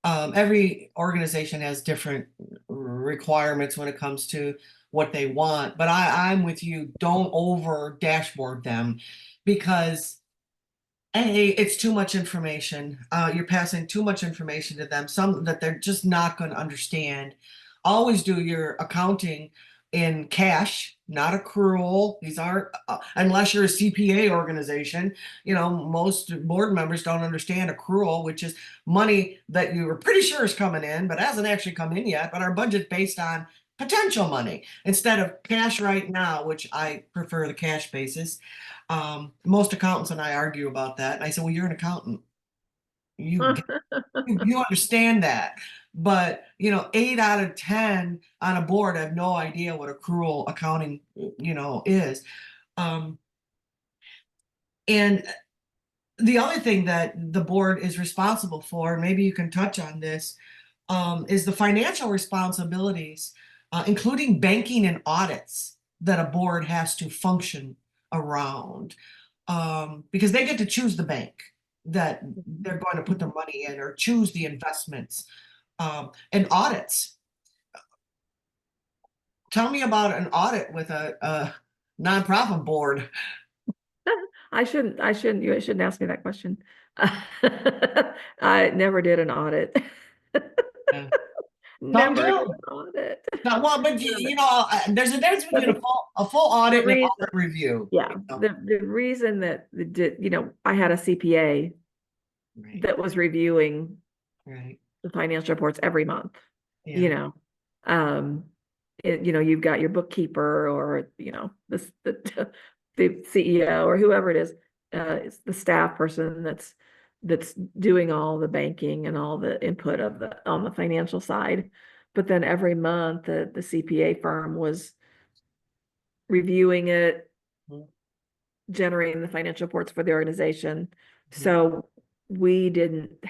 every organization has different requirements when it comes to what they want. But I'm with you. Don't over dashboard them because A, it's too much information. You're passing too much information to them, some that they're just not going to understand. Always do your accounting in cash, not accrual. These aren't, unless you're a CPA organization, most board members don't understand accrual, which is money that you were pretty sure is coming in, but hasn't actually come in yet. But our budget's based on potential money instead of cash right now, which I prefer the cash basis. Most accountants and I argue about that. And I said, well, you're an accountant. You you understand that. But 8 out of 10 on a board have no idea what accrual accounting, is. Um, and the other thing that the board is responsible for, maybe you can touch on this, is the financial responsibilities, including banking and audits that a board has to function around, because they get to choose the bank that they're going to put their money in or choose the investments, and audits. Tell me about an audit with a nonprofit board. you shouldn't ask me that question. I never did an audit. Yeah. Some Never did do. an audit. Well, but there's a difference But between a full the audit and an reason, audit review. yeah, You know? the reason that I had a CPA Right. that was reviewing Right. the financial reports every month, you Yeah. know. Um, you've got your bookkeeper or, the CEO or whoever it is, it's the staff person that's doing all the banking and all the input of the on the financial side. But then every month the CPA firm was reviewing it, Mhm. generating the financial reports for the organization. Mhm. So we didn't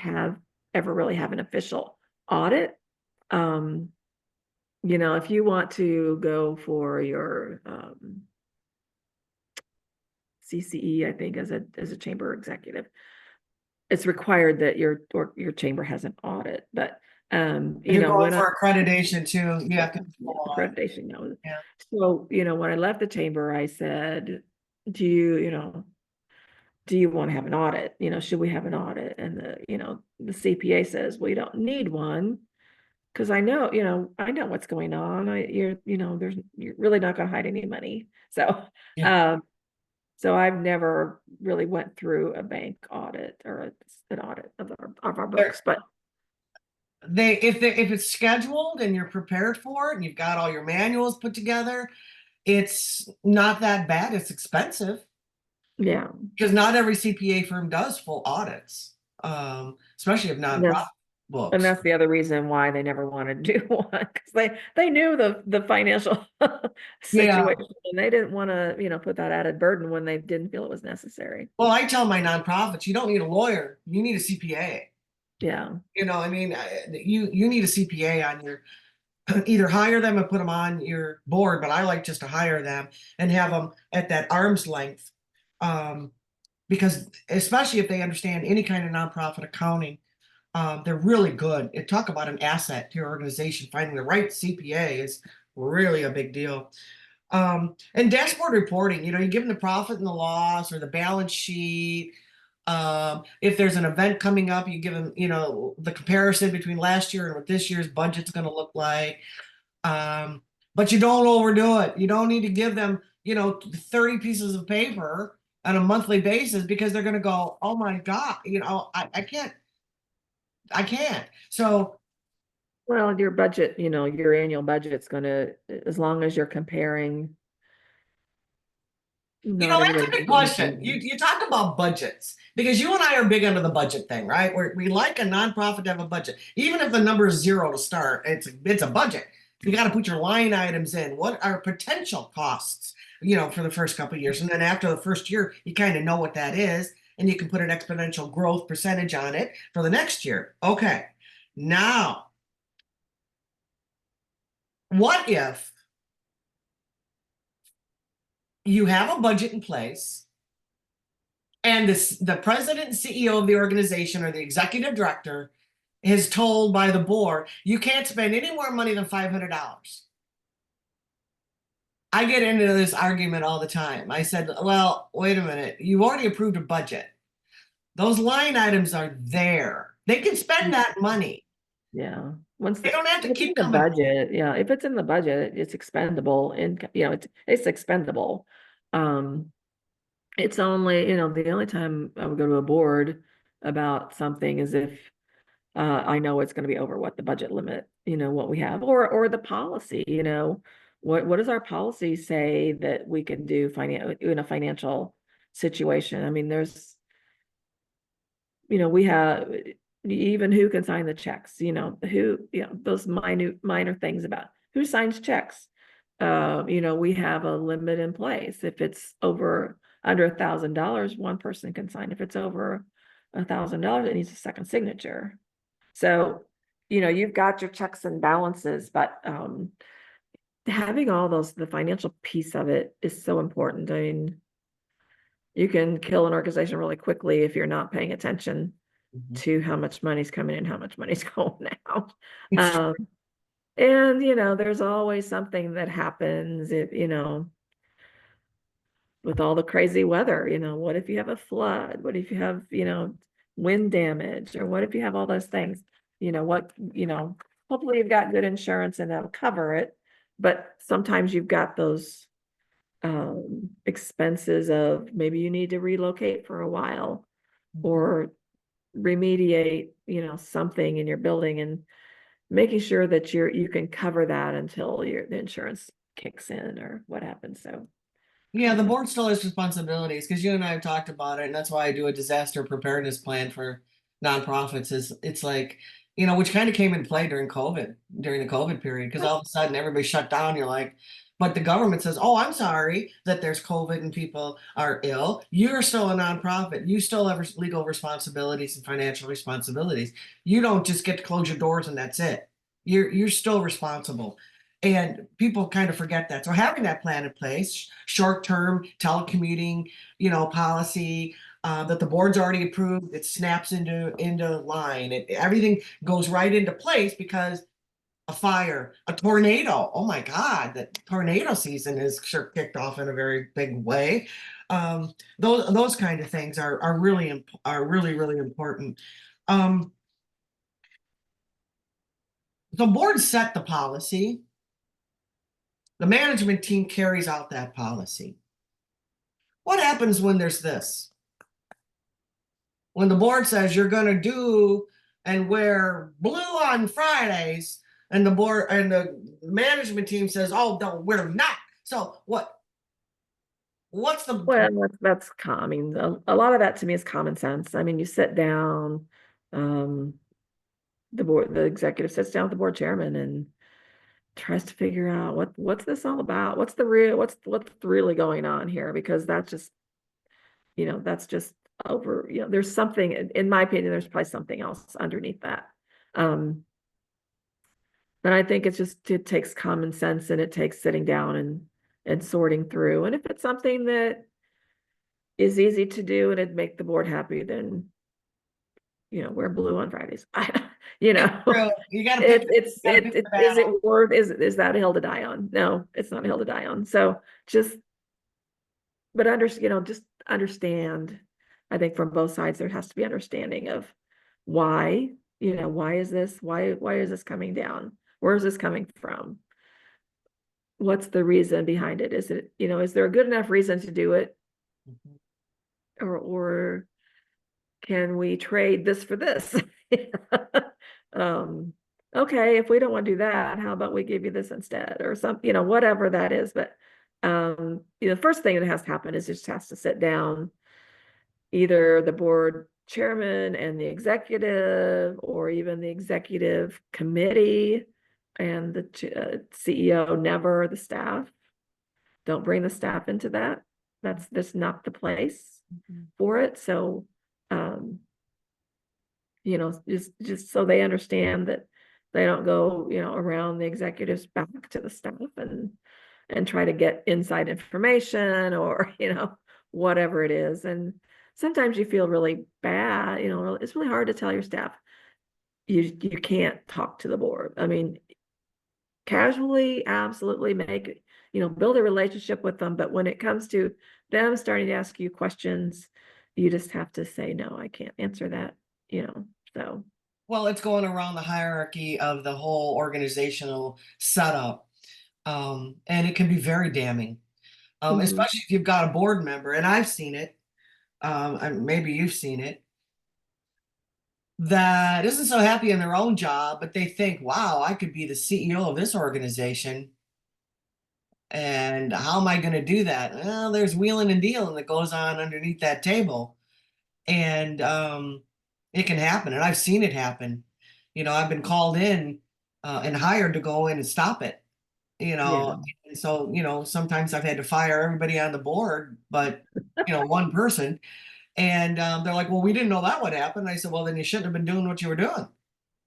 ever really have an official audit. Um, if you want to go for your CCE, I think as a chamber executive, it's required that your chamber has an audit. But If you're going when I for accreditation too, you yeah, have to do yeah, full audit. accreditation, Yeah. so when I left the chamber, I said, do you want to have an audit? Should we have an audit? And the CPA says, well, you don't need one because I know what's going on. You're really not going to hide any money. So, Yeah. um, so I've never really went through a bank audit or an audit of our They're- books, but if it's scheduled and you're prepared for it and you've got all your manuals put together, it's not that bad. It's expensive yeah, because not every CPA firm does full audits, especially of and nonprofit and books. that's the other reason why they never wanted to do one because they knew the financial Yeah. situation and they didn't want to put that added burden when they didn't feel it was necessary. Well, I tell my nonprofits, you don't need a lawyer. You need a CPA. Yeah. I mean, you need a CPA on your either hire them and put them on your board, but I like just to hire them and have them at that arm's length. Um, because especially if they understand any kind of nonprofit accounting, they're really good. Talk about an asset to your organization. Finding the right CPA is really a big deal. And dashboard reporting, you give them the profit and the loss or the balance sheet. If there's an event coming up, you give them, the comparison between last year and what this year's budget's going to look like. Um, but you don't overdo it. You don't need to give them, 30 pieces of paper on a monthly basis because they're going to go, oh my God, I can't. So, Well, your budget, your annual budget's gonna, as long as you're comparing, not that's a everybody's big gonna be question. You doing you talk about budgets because you and I are big under the budget thing, right? We like a nonprofit to have a budget, even if the number is zero to start. It's a budget. You got to put your line items in. What are potential costs? For the first couple of years, and then after the first year, you kind of know what that is, and you can put an exponential growth percentage on it for the next year. Okay, now what if you have a budget in place? And the president and CEO of the organization or the executive director is told by the board, you can't spend any more money than $500. I get into this argument all the time. I said, well, wait a minute. You already approved a budget. Those line items are there. They can spend it. that money. Yeah. They don't have If to it's in keep the coming. budget, yeah, if it's in the budget, it's expendable and, it's expendable. Um, it's only, the only time I would go to a board about something is if I know it's going to be over what the budget limit, what we have, or the policy, what does our policy say that we can do in a financial situation? I mean, we have even who can sign the checks, those minor things about who signs checks. We have a limit in place. If it's under $1,000, one person can sign. If it's over $1,000, it needs a second signature. So, you've got your checks and balances, but having all the financial piece of it is so important. I mean, you can kill an organization really quickly if you're not paying attention Mhm. to how much money's coming in, how much money's going out. It's Um, and there's always something that happens if, with all the crazy weather, what if you have a flood? What if you have, wind damage, or what if you have all those things? Hopefully you've got good insurance and that'll cover it. But sometimes you've got those expenses of maybe you need to relocate for a while or remediate, something in your building, and making sure that you can cover that until the insurance kicks in or what happens. So Yeah, the board still has responsibilities because you and I have talked about it, and that's why I do a disaster preparedness plan for nonprofits. Is it's like, which kind of came in play during COVID, during the COVID period, because all of a sudden everybody shut down. You're like, but the government says, "Oh, I'm sorry that there's COVID and people are ill. You're still a nonprofit. You still have legal responsibilities and financial responsibilities. You don't just get to close your doors and that's it. You're still responsible." And people kind of forget that. So having that plan in place, short-term telecommuting, policy that the board's already approved, it snaps into line. Everything goes right into place because a fire, a tornado. Oh my God, the tornado season is sure kicked off in a very big way. Those kind of things are really important. Um, the board set the policy. The management team carries out that policy. What happens when there's this? When the board says you're going to do and wear blue on Fridays, and the board and the management team says, "Oh, no, we're not." So what's the well, I mean, a lot of that to me is common sense. I mean, you sit down, the executive sits down with the board chairman and tries to figure out what's this all about? What's really going on here? Because that's just over, there's something, in my opinion, there's probably something else underneath that. But I think it takes common sense, and it takes sitting down and sorting through. And if it's something that is easy to do and it'd make the board happy, then wear blue on Fridays. You know, you got to pick. is it worth, is that a hill to die on? No, it's not a hill to die on. So just, but just understand, I think from both sides, there has to be understanding of why, why is this coming down? Where is this coming from? What's the reason behind it? Is there a good enough reason to do it? Or can we trade this for this? Okay, if we don't want to do that, how about we give you this instead, or whatever that is. But the first thing that has to happen is it just has to sit down, either the board chairman and the executive, or even the executive committee and the CEO, never the staff. Don't bring the staff into that. That's just not the place for it. So, just so they understand that they don't go, around the executives back to the staff and try to get inside information or, whatever it is. And sometimes you feel really bad, it's really hard to tell your staff you can't talk to the board. I mean, casually, absolutely build a relationship with them. But when it comes to them starting to ask you questions, you just have to say, no, I can't answer that, so. Well, it's going around the hierarchy of the whole organizational setup. And it can be very damning, especially if you've got a board member, and I've seen it, and maybe you've seen it, that isn't so happy in their own job, but they think, wow, I could be the CEO of this organization. And how am I going to do that? Well, there's wheeling and dealing that goes on underneath that table. And it can happen. And I've seen it happen. I've been called in and hired to go in and stop it. Yeah. And so, sometimes I've had to fire everybody on the board, but, one person. And they're like, well, we didn't know that would happen. I said, well, then you shouldn't have been doing what you were doing.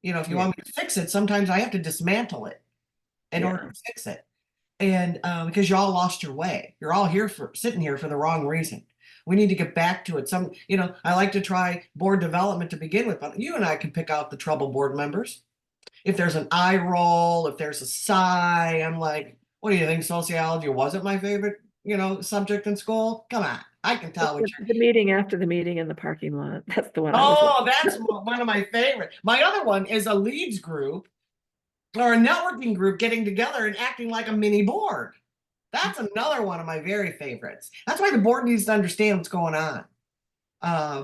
If you Yeah. want me to fix it, sometimes I have to dismantle it in order to fix it. And because you all lost your way, you're all sitting here for the wrong reason. We need to get back to it. I like to try board development to begin with, but you and I can pick out the trouble board members. If there's an eye roll, if there's a sigh, I'm like, what do you think? Sociology wasn't my favorite subject in school. Come on, I can tell what you're. The meeting after the meeting in the parking lot. That's the one I was Oh, looking that's at. one of my favorite. My other one is a leads group or a networking group getting together and acting like a mini board. That's another one of my very favorites. That's why the board needs to understand what's going on.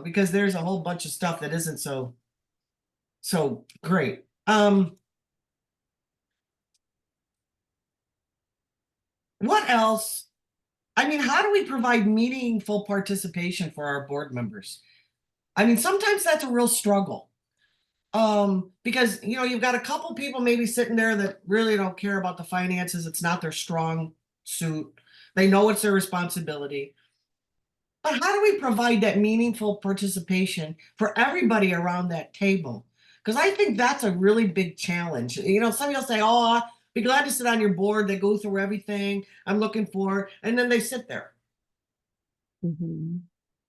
Because there's a whole bunch of stuff that isn't so great. What else? I mean, how do we provide meaningful participation for our board members? I mean, sometimes that's a real struggle. Because you've got a couple people maybe sitting there that really don't care about the finances. It's not their strong suit. They know it's their responsibility. But how do we provide that meaningful participation for everybody around that table? Because I think that's a really big challenge. Some people say, "Oh, I'll be glad to sit on your board." They go through everything I'm looking for, and then they sit there.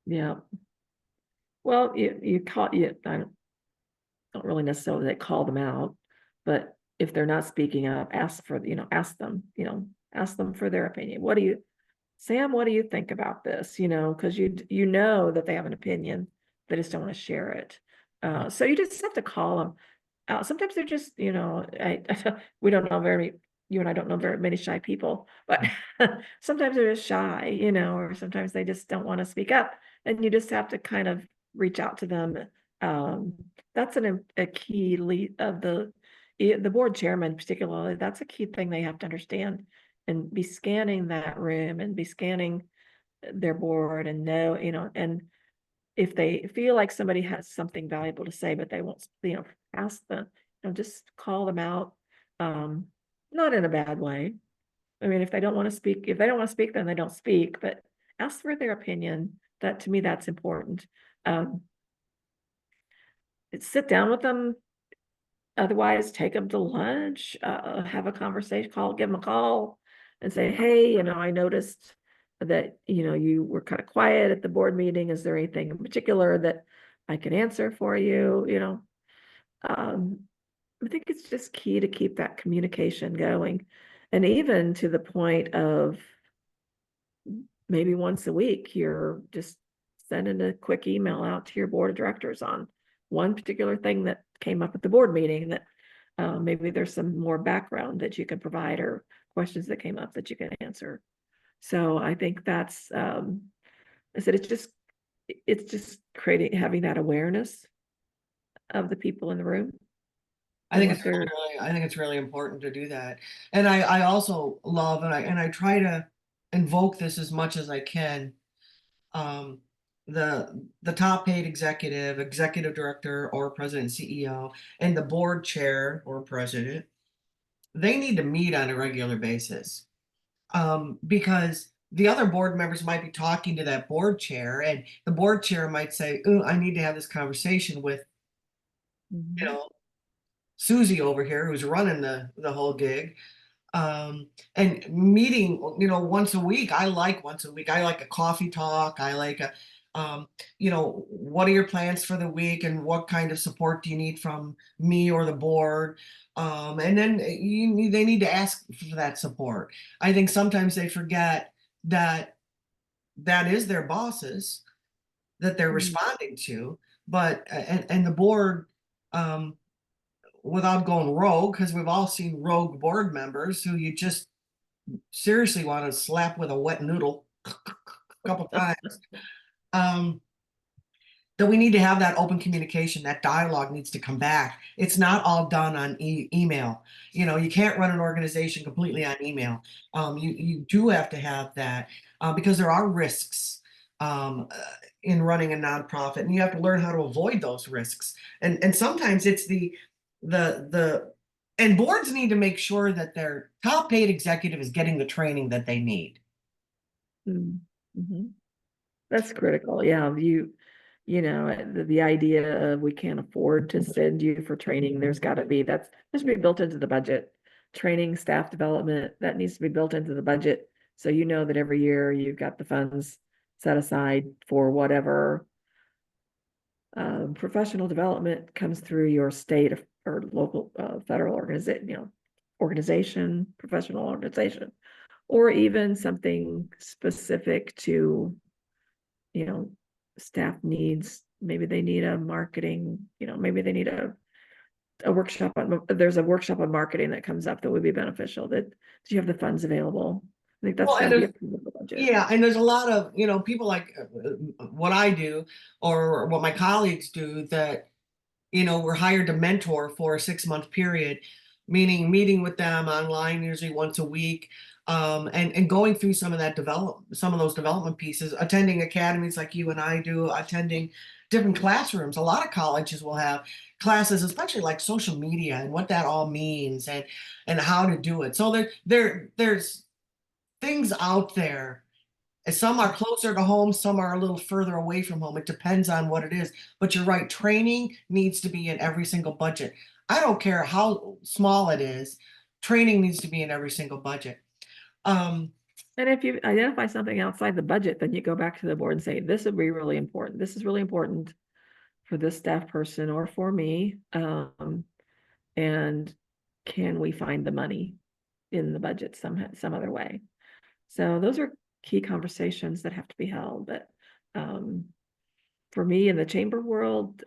Yeah. Well, you call you. I don't really necessarily call them out, but if they're not speaking up, ask them for their opinion. Sam, what do you think about this? Because you know that they have an opinion, they just don't want to share it. So you just have to call them out. Sometimes they're just, we don't know you and I don't know very many shy people, but sometimes they're just shy, or sometimes they just don't want to speak up, and you just have to kind of reach out to them. Um, that's a key lead of the board chairman, particularly. That's a key thing they have to understand and be scanning that room and be scanning their board and know, and if they feel like somebody has something valuable to say, but they won't, ask them, just call them out. Um, Not in a bad way. I mean, if they don't want to speak, then they don't speak, but ask for their opinion. That, to me, that's important. Um, Sit down with them. Otherwise, take them to lunch, have a conversation, give them a call and say, hey, I noticed that, you were kind of quiet at the board meeting. Is there anything in particular that I can answer for you? Um, I think it's just key to keep that communication going. And even to the point of maybe once a week, you're just sending a quick email out to your board of directors on one particular thing that came up at the board meeting that maybe there's some more background that you can provide or questions that came up that you can answer. So I think that's, I said, it's just having that awareness of the people in the room I and think what they're. I think it's really important to do that. And I also love and I try to invoke this as much as I can. Um, the top paid executive director or president CEO, and the board chair or president, they need to meet on a regular basis. Because the other board members might be talking to that board chair, and the board chair might say, "Ooh, I need to have this conversation with, you Mhm. know, Susie over here who's running the whole gig." And meeting, once a week. I like once a week. I like a coffee talk. I like what are your plans for the week and what kind of support do you need from me or the board? And then they need to ask for that support. I think sometimes they forget that that is their bosses that they're Mhm. responding to, but and the board, um, without going rogue, because we've all seen rogue board members who you just seriously want to slap with a wet noodle a couple times. Um, that we need to have that open communication. That dialogue needs to come back. It's not all done on email. You can't run an organization completely on email. You do have to have that, because there are risks, in running a nonprofit, and you have to learn how to avoid those risks. And sometimes it's the and boards need to make sure that their top paid executive is getting the training that they need. Mhm. That's critical. Yeah, the idea of we can't afford to send you for training, there's to be built into the budget. Training, staff development, that needs to be built into the budget. So that every year you've got the funds set aside for whatever professional development comes through your state or local federal organization, professional organization, or even something specific to, you know, staff needs. Maybe they need a marketing, maybe they need a workshop on, there's a workshop on marketing that comes up that would be beneficial. That do you have the funds available? I think that's Well, got and to be a there's, part of the budget. yeah, and there's a lot of, people like what I do or what my colleagues do that, we're hired to mentor for a 6 month period, meaning meeting with them online usually once a week, and going through some of those development pieces, attending academies like you and I do, attending different classrooms. A lot of colleges will have classes, especially like social media and what that all means and how to do it. So there's things out there. Some are closer to home, some are a little further away from home. It depends on what it is. But you're right, training needs to be in every single budget. I don't care how small it is, training needs to be in every single budget. Um, And if you identify something outside the budget, then you go back to the board and say, this would be really important. This is really important for this staff person or for me. And can we find the money in the budget some other way? So those are key conversations that have to be held. But for me in the chamber world,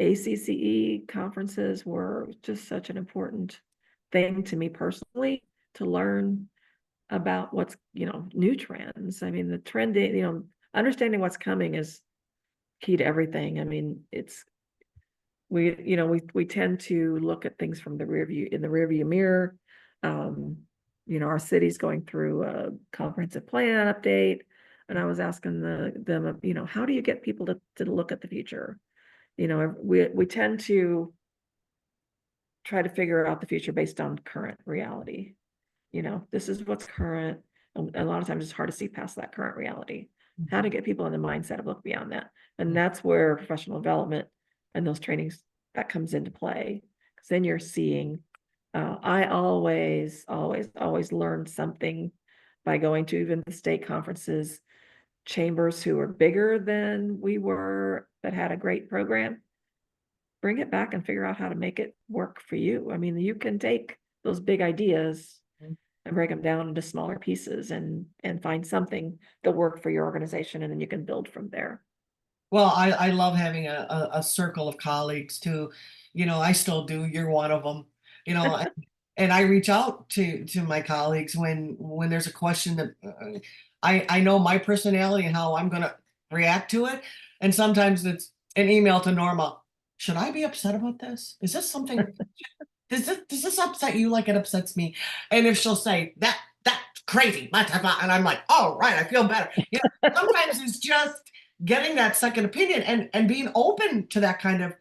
ACCE conferences were just such an important thing to me personally to learn about what's, new trends. I mean, the trending, understanding what's coming is key to everything. I mean, we tend to look at things from the rear view mirror. Our city's going through a comprehensive plan update, and I was asking them, how do you get people to look at the future? We tend to try to figure out the future based on current reality. This is what's current. And a lot of times it's hard to see past that current reality. How to get people in the mindset of look beyond that. And that's where professional development and those trainings that comes into play. Because then you're seeing, I always learned something by going to even the state conferences, chambers who were bigger than we were that had a great program. Bring it back and figure out how to make it work for you. I mean, you can take those big ideas and break them down into smaller pieces and find something that work for your organization, and then you can build from there. well, I love having a circle of colleagues too. I still do. You're one of them. You know, and I reach out to my colleagues when there's a question that I know my personality and how I'm going to react to it. And sometimes it's an email to Norma. Should I be upset about this? Is this something? Does this upset you like it upsets me? And if she'll say that's crazy, and I'm like, oh right, I feel better. Sometimes it's just getting that second opinion and being open to that kind of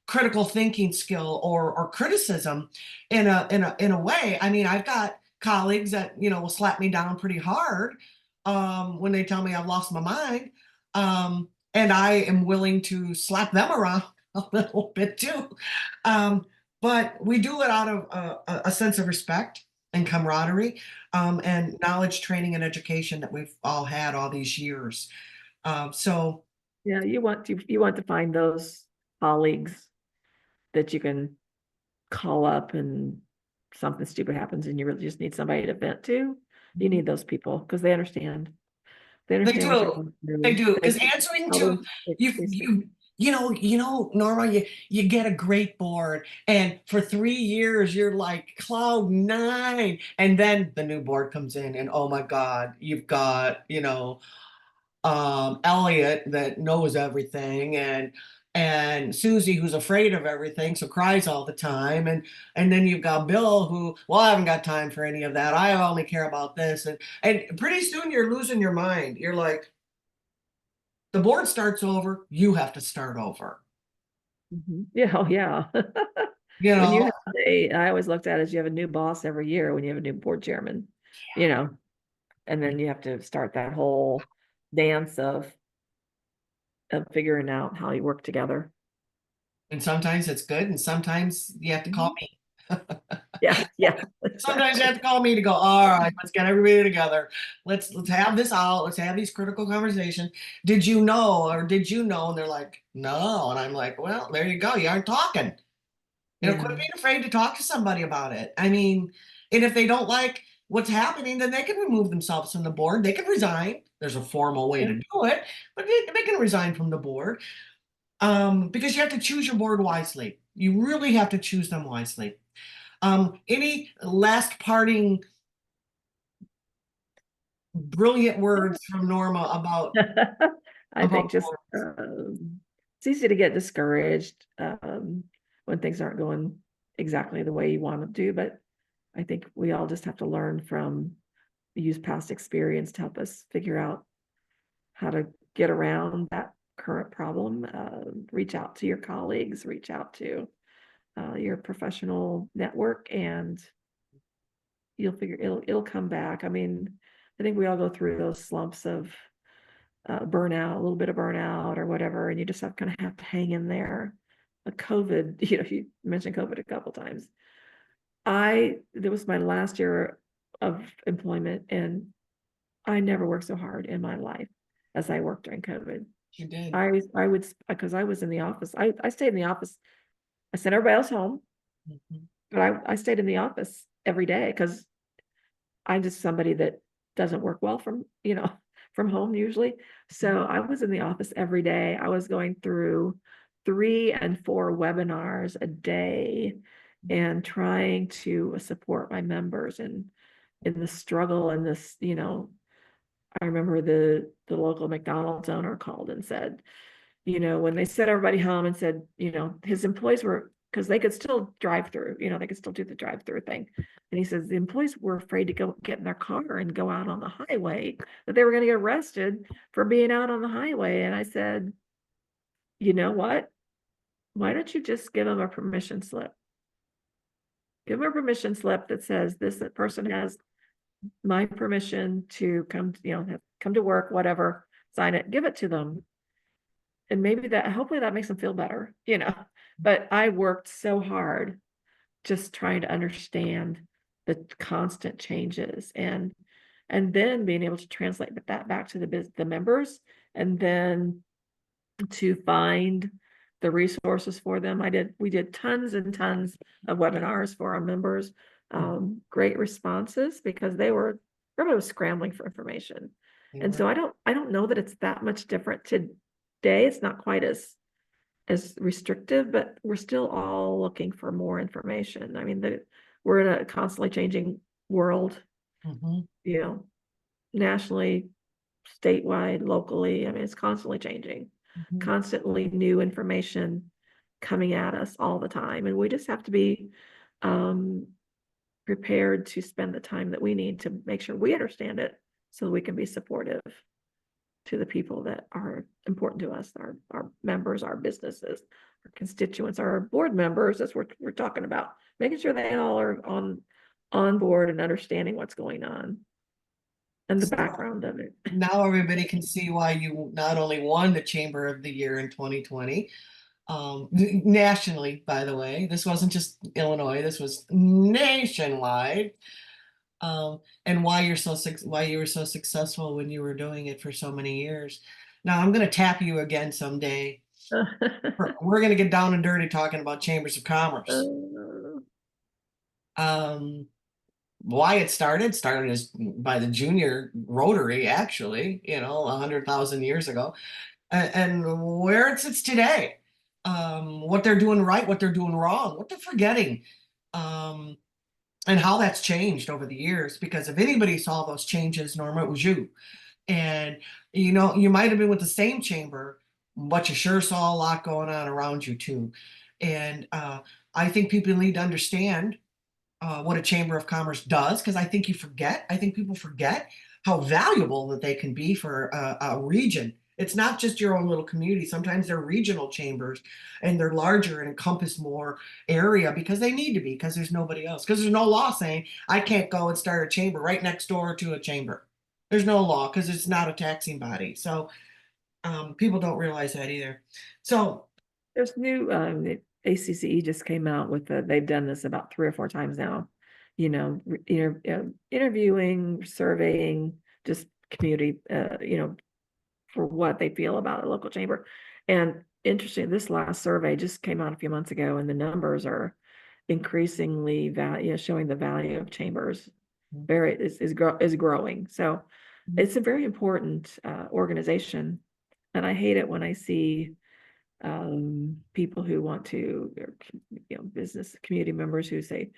critical thinking skill or criticism in a way. I mean, I've got colleagues that will slap me down pretty hard when they tell me I've lost my mind, and I am willing to slap them around a little bit too. But we do it out of a sense of respect and camaraderie, and knowledge, training, and education that we've all had all these years. So Yeah, you want to find those colleagues that you can call up and something stupid happens and you really just need somebody to vent to. You need those people because they understand. They they understand what you're do, going they through. do, They because answering tell to them you, they say, Norma, you get a great board, and for 3 years you're like cloud nine, and then the new board comes in, and oh my God, you've got Elliot that knows everything, and Susie who's afraid of everything, so cries all the time, and then you've got Bill who, well, I haven't got time for any of that. I only care about this, and pretty soon you're losing your mind. You're like, the board starts over, you have to start over. Yeah, oh yeah. You When you know, have I always looked at it as you have a new boss every year when you have a new board chairman, and then you have to start that whole dance of figuring out how you work together. and sometimes it's good, and sometimes you have to call Mhm. me. Yeah, yeah, Sometimes you have exactly. to call me to go, all right, let's get everybody together. Let's have this out. Let's have these critical conversations. Did you know, or did you know? And they're like, no. And I'm like, well, there you go. You aren't talking. Quit Yeah. being afraid to talk to somebody about it. I mean, and if they don't like what's happening, then they can remove themselves from the board. They can resign. There's a formal way to do it, but they can resign from the board. Because you have to choose your board wisely. You really have to choose them wisely. Any last parting brilliant words from Norma I about think just it's easy to get discouraged when things aren't going exactly the way you want them to, but I think we all just have to learn from use past experience to help us figure out how to get around that current problem. Reach out to your colleagues, reach out to your professional network, and you'll figure it'll come back. I mean, I think we all go through those slumps of burnout, a little bit of burnout or whatever, and you just have to hang in there. A COVID, you mentioned COVID a couple times. There was my last year of employment, and I never worked so hard in my life as I worked during COVID. you did. I would, because I was in the office. I stayed in the office. I sent everybody else home, Mhm. but I stayed in the office every day because I'm just somebody that doesn't work well from home usually. So I was in the office every day. I was going through 3 and 4 webinars a day and trying to support my members and in the struggle and this, I remember the local McDonald's owner called and said, when they sent everybody home and said, his employees were, because they could still drive through, they could still do the drive through thing. And he says the employees were afraid to go get in their car and go out on the highway, that they were going to get arrested for being out on the highway. And I said, you know what? Why don't you just give them a permission slip? Give them a permission slip that says this person has my permission to come, come to work, whatever, sign it, give it to them. And maybe hopefully that makes them feel better. But I worked so hard just trying to understand the constant changes and then being able to translate that back to the members, and then to find the resources for them. We did tons and tons of webinars for our members. Great responses because everybody was scrambling for information. And so I don't know that it's that much different today. It's not quite as restrictive, but we're still all looking for more information. I mean, we're in a constantly changing world, Mhm. nationally, statewide, locally. I mean, it's constantly changing, Mhm. constantly new information coming at us all the time. And we just have to be um, prepared to spend the time that we need to make sure we understand it so we can be supportive to the people that are important to us, our members, our businesses, our constituents, our board members, as we're talking about, making sure they all are on board and understanding what's going on and the background of it. Now everybody can see why you not only won the Chamber of the Year in 2020, nationally, by the way. This wasn't just Illinois, this was nationwide. And why you were so successful when you were doing it for so many years. Now I'm going to tap you again someday. We're going to get down and dirty talking about chambers of commerce. Um, why it started as by the junior Rotary, actually, 100,000 years ago, and where it sits today. What they're doing right, what they're doing wrong, what they're forgetting. And how that's changed over the years. Because if anybody saw those changes, Norma, it was you. And you might have been with the same chamber, but you sure saw a lot going on around you too. And I think people need to understand what a chamber of commerce does, because I think people forget how valuable that they can be for a region. It's not just your own little community. Sometimes they're regional chambers and they're larger and encompass more area because they need to be, because there's nobody else. Because there's no law saying I can't go and start a chamber right next door to a chamber. There's no law because it's not a taxing body. So people don't realize that either. So There's new ACCE just came out with they've done this about 3 or 4 times now, interviewing, surveying, just community, for what they feel about a local chamber. And interesting, this last survey just came out a few months ago, and the numbers are increasingly showing the value of chambers very is growing. So it's a very important organization, and I hate it when I see people who want to, or, business community members who say,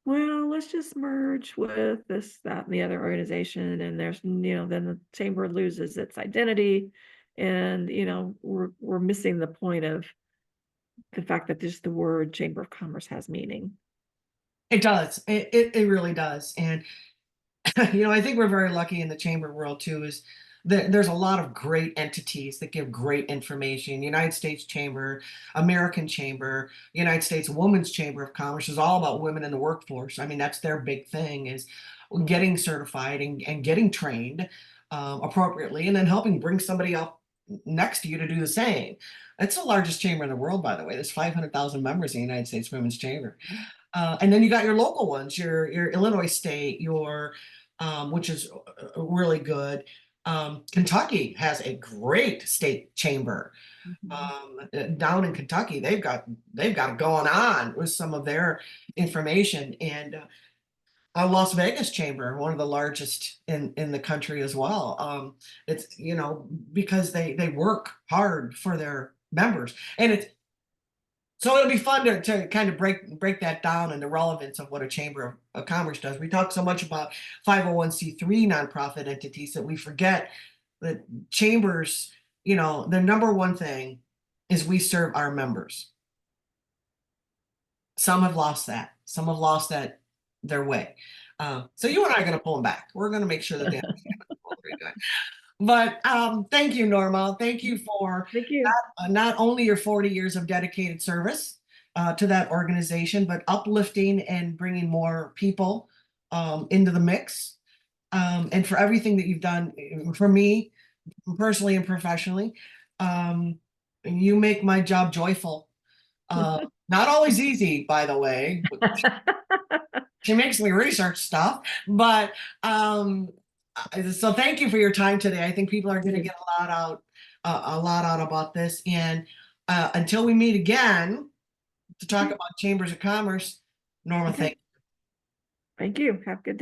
well, let's just merge with this, that, and the other organization. And there's, then the chamber loses its identity. And, we're missing the point of the fact that just the word Chamber of Commerce has meaning. It does. It really does. And I think we're very lucky in the chamber world too, is that there's a lot of great entities that give great information. United States Chamber, American Chamber, United States Women's Chamber of Commerce is all about women in the workforce. I mean, that's their big thing, is getting certified and getting trained appropriately, and then helping bring somebody up next to you to do the same. That's the largest chamber in the world, by the way. There's 500,000 members in the United States Women's Chamber. And then you got your local ones, your Illinois State, your which is really good. Kentucky has a great state chamber. Mhm. Down in Kentucky, they've got it going on with some of their information, and Las Vegas chamber, one of the largest in the country as well. It's because they work hard for their members, and it's so it'll be fun to kind of break that down and the relevance of what a chamber of commerce does. We talk so much about 501(c)(3) nonprofit entities that we forget that chambers, the number one thing is we serve our members. Some have lost that. Some have lost that their way. So you and I are going to pull them back. We're going to make sure that they understand what we're doing. But thank you, Norma. Thank you for Thank you. not only your 40 years of dedicated service to that organization, but uplifting and bringing more people into the mix, and for everything that you've done for me personally and professionally. You make my job joyful. Not always easy, by the way. She makes me research stuff, but so thank you for your time today. I think people are going to get a lot out about this. And until we meet again to talk about chambers of commerce, Norma, thank you. Thank you. Have a good day.